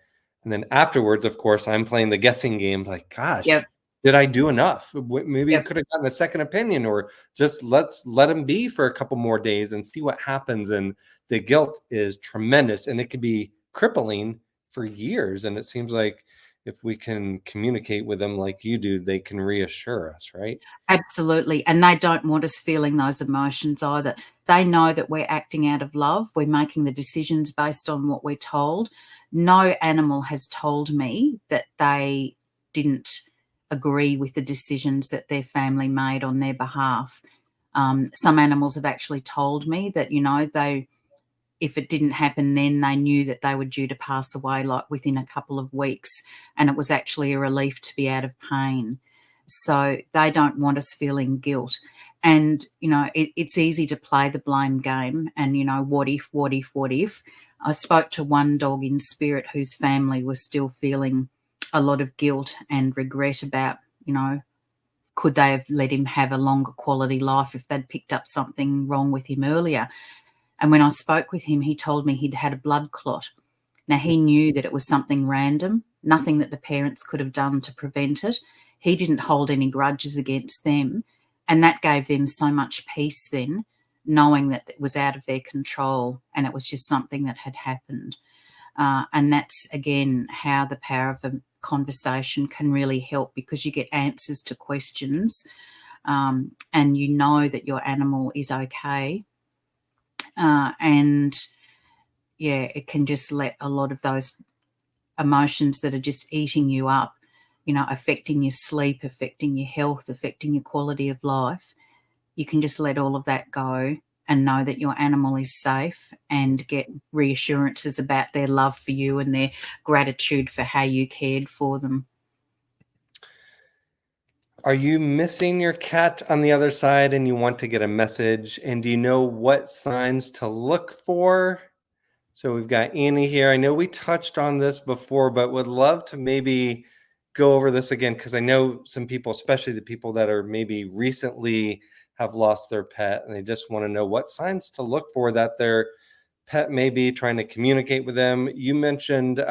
And then afterwards, of course, I'm playing the guessing game, like, gosh, Yep. did I do enough? Maybe Yep. I could have gotten a second opinion, or just let's let him be for a couple more days and see what happens. And the guilt is tremendous, and it could be crippling for years. And it seems like if we can communicate with them like you do, they can reassure us, right? Absolutely. And they don't want us feeling those emotions either. They know that we're acting out of love. We're making the decisions based on what we're told. No animal has told me that they didn't agree with the decisions that their family made on their behalf. Some animals have actually told me that, if it didn't happen then, they knew that they were due to pass away like within a couple of weeks, and it was actually a relief to be out of pain. So they don't want us feeling guilt. And, it's easy to play the blame game and, what if, what if, what if. I spoke to one dog in spirit whose family was still feeling a lot of guilt and regret about, could they have let him have a longer quality life if they'd picked up something wrong with him earlier. And when I spoke with him, he told me he'd had a blood clot. Now, he knew that it was something random, nothing that the parents could have done to prevent it. He didn't hold any grudges against them. And that gave them so much peace then, knowing that it was out of their control and it was just something that had happened. And that's, again, how the power of a conversation can really help, because you get answers to questions, and you know that your animal is okay. And yeah, it can just let a lot of those emotions that are just eating you up, affecting your sleep, affecting your health, affecting your quality of life. You can just let all of that go and know that your animal is safe, and get reassurances about their love for you and their gratitude for how you cared for them. Are you missing your cat on the other side and you want to get a message? And do you know what signs to look for? So we've got Annie here. I know we touched on this before, but would love to maybe go over this again, because I know some people, especially the people that are maybe recently have lost their pet, and they just want to know what signs to look for that their pet may be trying to communicate with them. You mentioned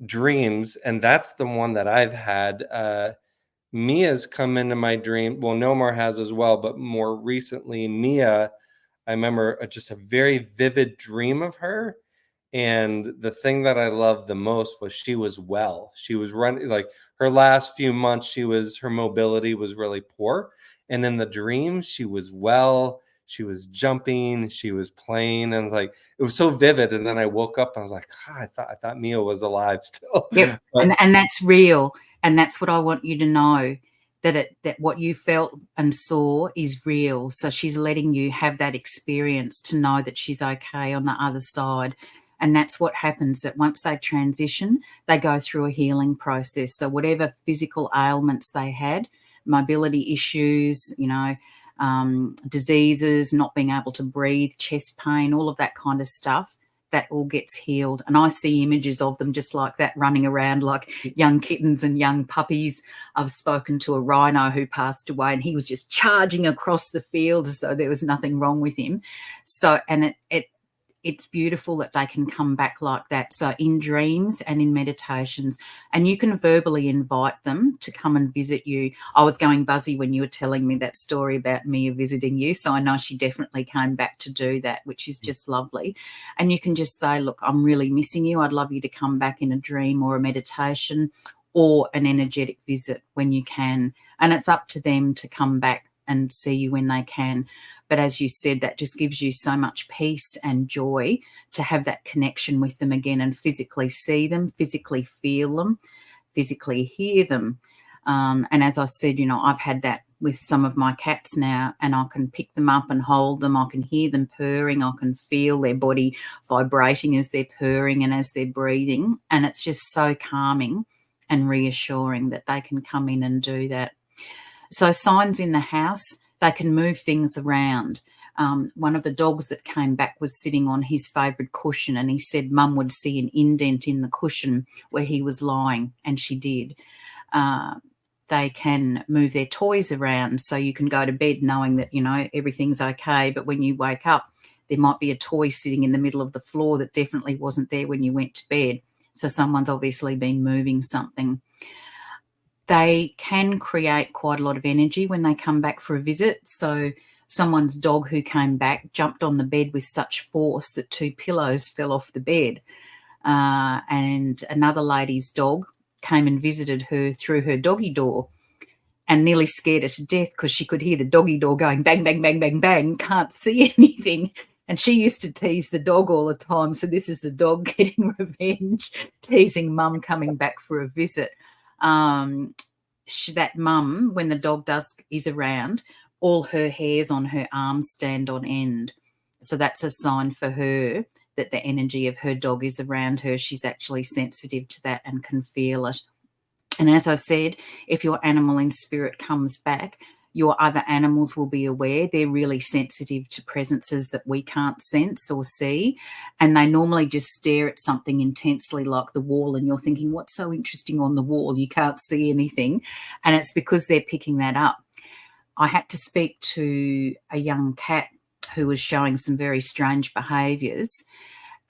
dreams, and that's the one that I've had. Mia's come into my dream. Well, Nomar has as well, but more recently, Mia, I remember just a very vivid dream of her. And the thing that I loved the most was she was well. She was running, like, her last few months, her mobility was really poor. And in the dream, she was well. She was jumping, she was playing, and like, it was so vivid. And then I woke up and I was like, I thought Mia was alive still. Yep. But, And that's real. And that's what I want you to know, that what you felt and saw is real. So she's letting you have that experience to know that she's okay on the other side. And that's what happens, that once they transition, they go through a healing process. So whatever physical ailments they had, mobility issues, diseases, not being able to breathe, chest pain, all of that kind of stuff, that all gets healed. And I see images of them just like that, running around like young kittens and young puppies. I've spoken to a rhino who passed away, and he was just charging across the field as though there was nothing wrong with him. So, and it's beautiful that they can come back like that. So in dreams and in meditations, and you can verbally invite them to come and visit you. I was going buzzy when you were telling me that story about Mia visiting you. So I know she definitely came back to do that, which is just lovely. And you can just say, look, I'm really missing you. I'd love you to come back in a dream or a meditation or an energetic visit when you can. And it's up to them to come back and see you when they can. But as you said, that just gives you so much peace and joy to have that connection with them again and physically see them, physically feel them, physically hear them. And as I said, I've had that with some of my cats now, and I can pick them up and hold them. I can hear them purring. I can feel their body vibrating as they're purring and as they're breathing. And it's just so calming and reassuring that they can come in and do that. So signs in the house, they can move things around. One of the dogs that came back was sitting on his favourite cushion, and he said Mum would see an indent in the cushion where he was lying, and she did. They can move their toys around, so you can go to bed knowing that, everything's okay, but when you wake up, there might be a toy sitting in the middle of the floor that definitely wasn't there when you went to bed. So someone's obviously been moving something. They can create quite a lot of energy when they come back for a visit. So someone's dog who came back jumped on the bed with such force that 2 pillows fell off the bed. And another lady's dog came and visited her through her doggy door and nearly scared her to death because she could hear the doggy door going bang, bang, bang, bang, bang, can't see anything. And she used to tease the dog all the time. So this is the dog getting revenge, teasing Mum coming back for a visit. That mum, when the dog is around, all her hairs on her arms stand on end. So that's a sign for her that the energy of her dog is around her. She's actually sensitive to that and can feel it. And as I said, if your animal in spirit comes back, your other animals will be aware. They're really sensitive to presences that we can't sense or see. And they normally just stare at something intensely like the wall, and you're thinking, what's so interesting on the wall? You can't see anything. And it's because they're picking that up. I had to speak to a young cat who was showing some very strange behaviours.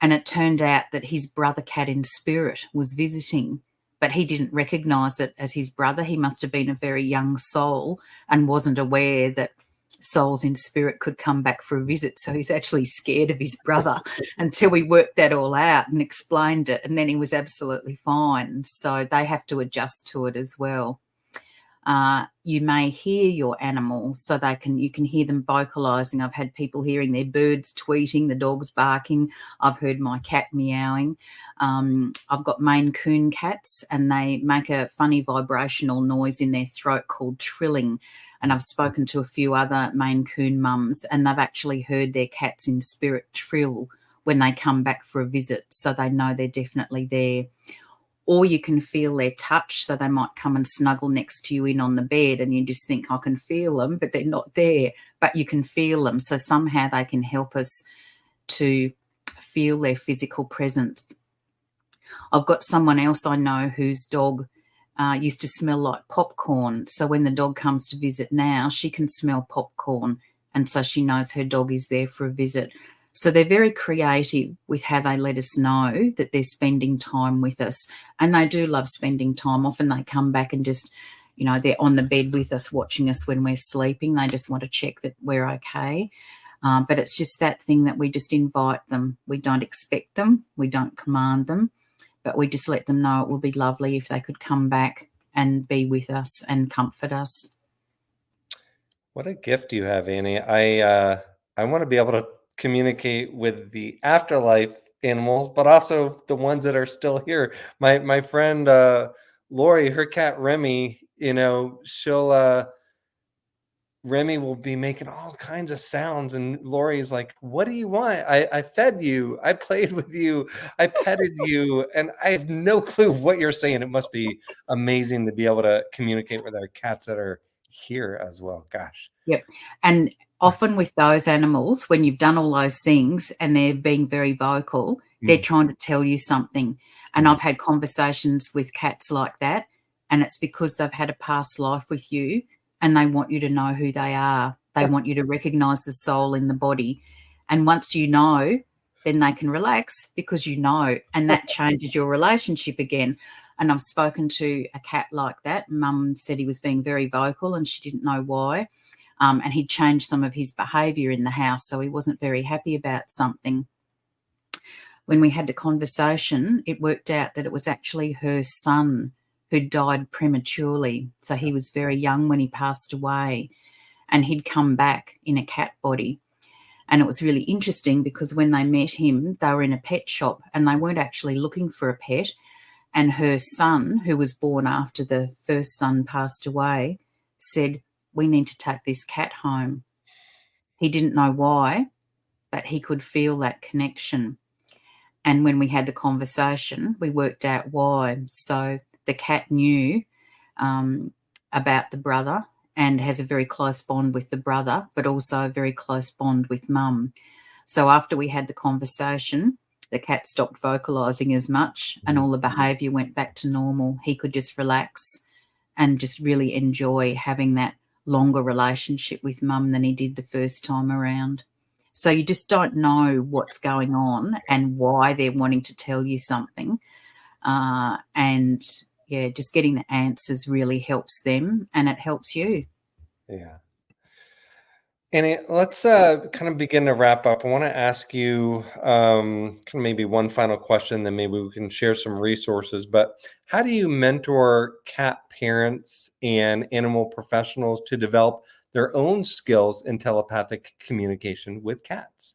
And it turned out that his brother cat in spirit was visiting, but he didn't recognise it as his brother. He must have been a very young soul and wasn't aware that souls in spirit could come back for a visit. So he's actually scared of his brother until we worked that all out and explained it. And then he was absolutely fine. So they have to adjust to it as well. You may hear your animals, so you can hear them vocalizing. I've had people hearing their birds tweeting, the dogs barking. I've heard my cat meowing. I've got Maine Coon cats, and they make a funny vibrational noise in their throat called trilling. And I've spoken to a few other Maine Coon mums, and they've actually heard their cats in spirit trill when they come back for a visit, so they know they're definitely there. Or you can feel their touch, so they might come and snuggle next to you in on the bed, and you just think, I can feel them, but they're not there, but you can feel them. So somehow they can help us to feel their physical presence. I've got someone else I know whose dog used to smell like popcorn. So when the dog comes to visit now, she can smell popcorn, and so she knows her dog is there for a visit. So they're very creative with how they let us know that they're spending time with us. And they do love spending time. Often they come back and just, they're on the bed with us, watching us when we're sleeping. They just want to check that we're okay. But it's just that thing that we just invite them. We don't expect them. We don't command them. But we just let them know it would be lovely if they could come back and be with us and comfort us. What a gift you have, Annie. I want to be able to communicate with the afterlife animals, but also the ones that are still here. My friend Lori, her cat Remy, Remy will be making all kinds of sounds, and Lori's like, what do you want? I fed you, I played with you, I petted you, and I have no clue what you're saying. It must be amazing to be able to communicate with our cats that are here as well. Gosh. Yep. And often with those animals, when you've done all those things and they're being very vocal, they're trying to tell you something. And I've had conversations with cats like that, and it's because they've had a past life with you and they want you to know who they are. They want you to recognize the soul in the body. And once you know, then they can relax because you know, and that changes your relationship again. And I've spoken to a cat like that. Mum said he was being very vocal and she didn't know why. And he'd changed some of his behaviour in the house, so he wasn't very happy about something. When we had the conversation, it worked out that it was actually her son who died prematurely. So he was very young when he passed away, and he'd come back in a cat body. And it was really interesting because when they met him, they were in a pet shop and they weren't actually looking for a pet. And her son, who was born after the first son passed away, said, "We need to take this cat home." He didn't know why, but he could feel that connection. And when we had the conversation, we worked out why. So the cat knew about the brother and has a very close bond with the brother, but also a very close bond with mum. So after we had the conversation, the cat stopped vocalising as much and all the behaviour went back to normal. He could just relax and just really enjoy having that longer relationship with mum than he did the first time around. So you just don't know what's going on and why they're wanting to tell you something. And, yeah, just getting the answers really helps them and it helps you. Yeah. Annie, let's kind of begin to wrap up. I want to ask you kind of maybe one final question, then maybe we can share some resources. But how do you mentor cat parents and animal professionals to develop their own skills in telepathic communication with cats?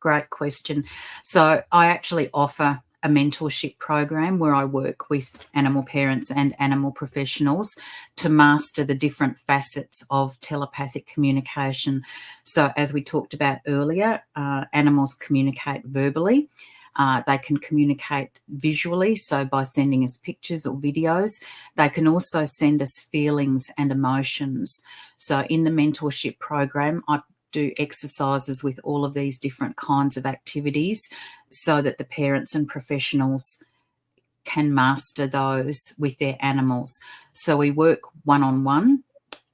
Great question. So I actually offer a mentorship program where I work with animal parents and animal professionals to master the different facets of telepathic communication. So as we talked about earlier, animals communicate verbally. They can communicate visually, so by sending us pictures or videos. They can also send us feelings and emotions. So in the mentorship program, I do exercises with all of these different kinds of activities so that the parents and professionals can master those with their animals. So we work one-on-one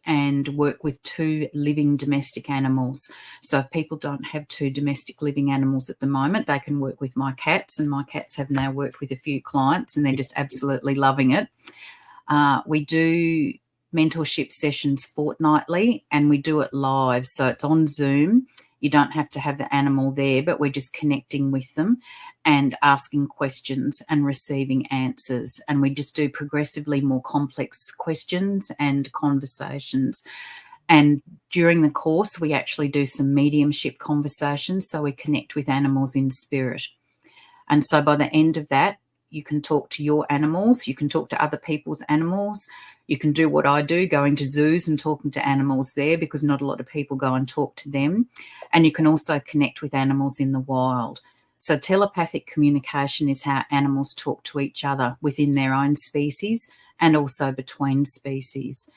and work with 2 living domestic animals. So if people don't have 2 domestic living animals at the moment, they can work with my cats, and my cats have now worked with a few clients and they're just absolutely loving it. We do mentorship sessions fortnightly and we do it live. So it's on Zoom. You don't have to have the animal there, but we're just connecting with them and asking questions and receiving answers. And we just do progressively more complex questions and conversations. And during the course, we actually do some mediumship conversations. So we connect with animals in spirit. And so by the end of that, you can talk to your animals, you can talk to other people's animals, you can do what I do, going to zoos and talking to animals there because not a lot of people go and talk to them. And you can also connect with animals in the wild. So telepathic communication is how animals talk to each other within their own species and also between species.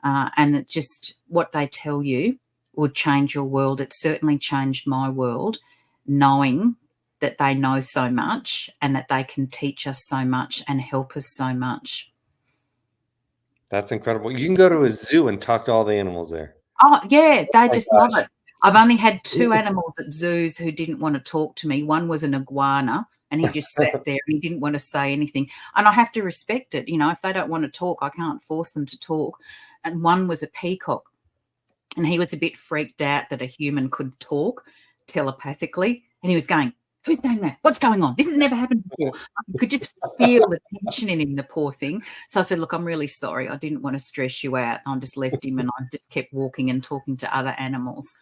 And it just, what they tell you will change your world. It certainly changed my world, knowing that they know so much and that they can teach us so much and help us so much. That's incredible. You can go to a zoo and talk to all the animals there. Oh, yeah, they my just love it. I've only had 2 animals at zoos who didn't want to talk to me. One was an iguana and he just sat there and he didn't want to say anything. And I have to respect it. You know, if they don't want to talk, I can't force them to talk. And one was a peacock and he was a bit freaked out that a human could talk telepathically. And he was going, "Who's saying that? What's going on? This has never happened before." You could just feel the tension in him, the poor thing. So I said, "Look, I'm really sorry. I didn't want to stress you out." I just left him and I just kept walking and talking to other animals.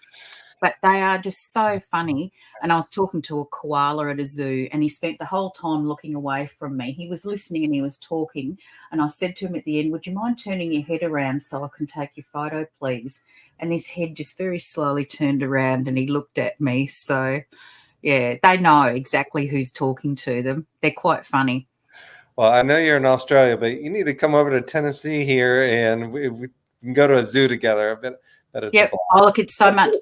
But they are just so funny. And I was talking to a koala at a zoo and he spent the whole time looking away from me. He was listening and he was talking. And I said to him at the end, "Would you mind turning your head around so I can take your photo, please?" And his head just very slowly turned around and he looked at me. So, yeah, they know exactly who's talking to them. They're quite funny. Well, I know you're in Australia, but you need to come over to Tennessee here and we can go to a zoo together. I bet it's Yep. Oh, look, it's so much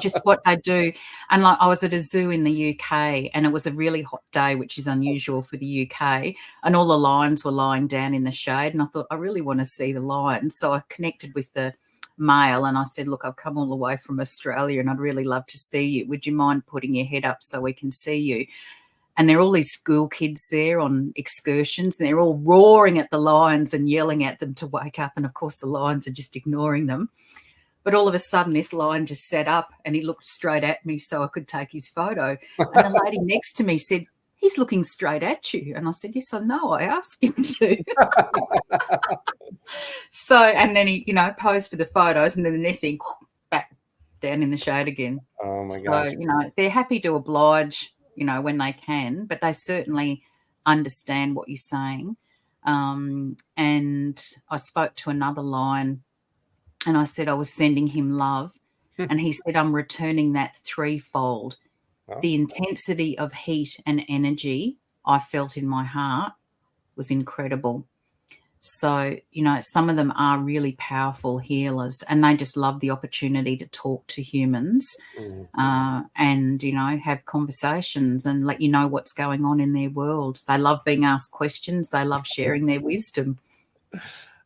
just what they do. And like I was at a zoo in the UK and it was a really hot day, which is unusual for the UK. And all the lions were lying down in the shade. And I thought, I really want to see the lions. So I connected with the male, and I said, look, I've come all the way from Australia and I'd really love to see you. Would you mind putting your head up so we can see you? And there are all these school kids there on excursions, and they're all roaring at the lions and yelling at them to wake up. And of course, the lions are just ignoring them. But all of a sudden, this lion just sat up and he looked straight at me so I could take his photo. And the lady next to me said, he's looking straight at you. And I said, yes, I know. I asked him to. So, and then he, posed for the photos, and then the next thing, back down in the shade again. Oh, my gosh. So, they're happy to oblige, when they can, but they certainly understand what you're saying. And I spoke to another lion, and I said I was sending him love, and he said, I'm returning that threefold. Oh. The intensity of heat and energy I felt in my heart was incredible. So, some of them are really powerful healers, and they just love the opportunity to talk to humans and, have conversations and let you know what's going on in their world. They love being asked questions. They love sharing their wisdom.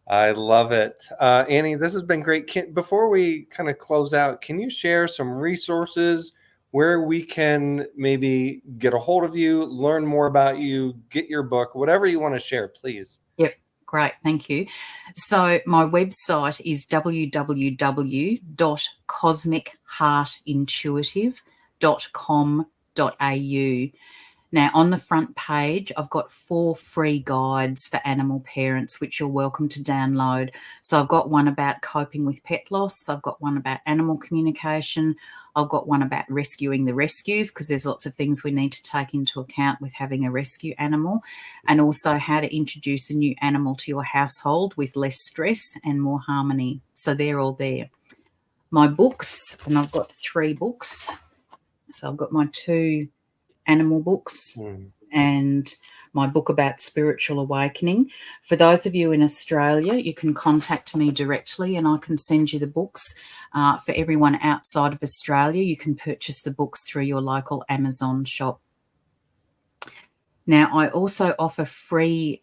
I love it. Annie, this has been great. Before we kind of close out, can you share some resources where we can maybe get a hold of you, learn more about you, get your book, whatever you want to share, please? Yep. Great. Thank you. So my website is www.cosmicheartintuitive.com.au. Now, on the front page, I've got 4 free guides for animal parents, which you're welcome to download. So I've got one about coping with pet loss. I've got one about animal communication. I've got one about rescuing the rescues, because there's lots of things we need to take into account with having a rescue animal, and also how to introduce a new animal to your household with less stress and more harmony. So they're all there. My books, and I've got 3 books. So I've got my 2 animal books and my book about spiritual awakening. For those of you in Australia, you can contact me directly and I can send you the books. For everyone outside of Australia, you can purchase the books through your local Amazon shop. Now, I also offer free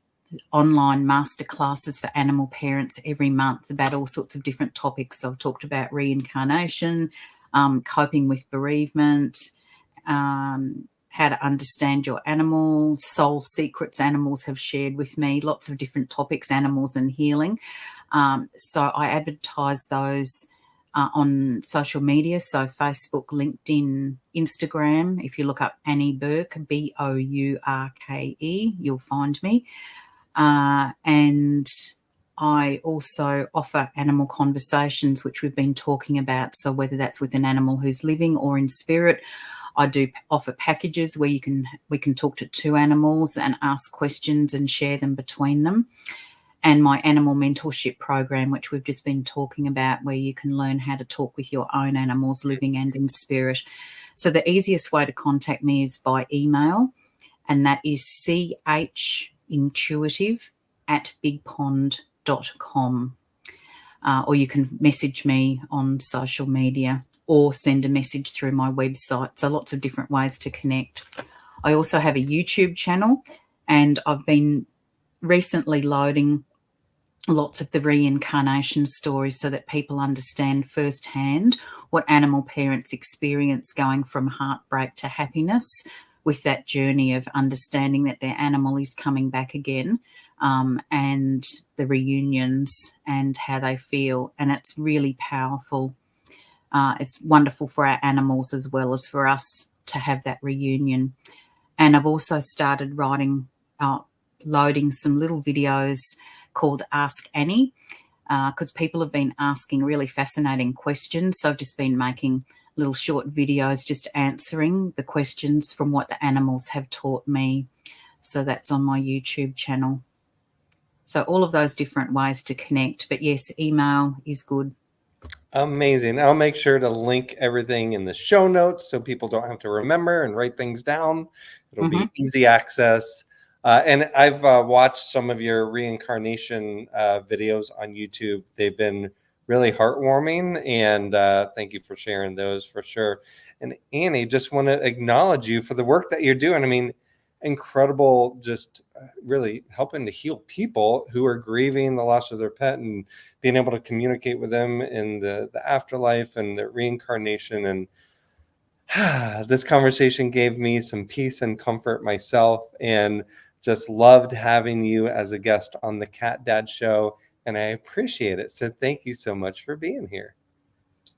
online masterclasses for animal parents every month about all sorts of different topics. So I've talked about reincarnation, coping with bereavement, how to understand your animal, soul secrets animals have shared with me, lots of different topics, animals and healing. So I advertise those on social media, so Facebook, LinkedIn, Instagram. If you look up Annie Bourke, Bourke, you'll find me. And I also offer animal conversations, which we've been talking about. So whether that's with an animal who's living or in spirit, I do offer packages where we can talk to 2 animals and ask questions and share them between them. And my animal mentorship program, which we've just been talking about, where you can learn how to talk with your own animals, living and in spirit. So the easiest way to contact me is by email, and that is chintuitive@bigpond.com. Or you can message me on social media or send a message through my website. So lots of different ways to connect. I also have a YouTube channel, and I've been recently loading lots of the reincarnation stories so that people understand firsthand what animal parents experience going from heartbreak to happiness, with that journey of understanding that their animal is coming back again, and the reunions and how they feel. And it's really powerful. It's wonderful for our animals as well as for us to have that reunion. And I've also started loading some little videos called Ask Annie, because people have been asking really fascinating questions. So I've just been making little short videos just answering the questions from what the animals have taught me. So that's on my YouTube channel. So all of those different ways to connect. But yes, email is good. Amazing. I'll make sure to link everything in the show notes so people don't have to remember and write things down. It'll be easy access. And I've watched some of your reincarnation videos on YouTube. They've been really heartwarming, and thank you for sharing those for sure. And Annie, just want to acknowledge you for the work that you're doing. I mean, incredible, just really helping to heal people who are grieving the loss of their pet and being able to communicate with them in the afterlife and the reincarnation. And this conversation gave me some peace and comfort myself, and just loved having you as a guest on the Cat Dad Show. And I appreciate it. So thank you so much for being here.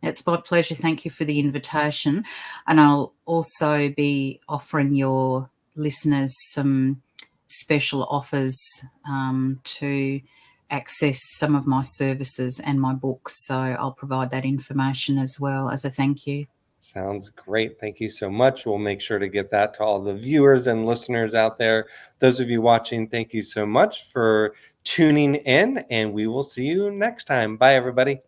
It's my pleasure. Thank you for the invitation. And I'll also be offering your listeners some special offers to access some of my services and my books. So I'll provide that information as well as a thank you. Sounds great. Thank you so much. We'll make sure to get that to all the viewers and listeners out there. Those of you watching, thank you so much for tuning in, and we will see you next time. Bye, everybody.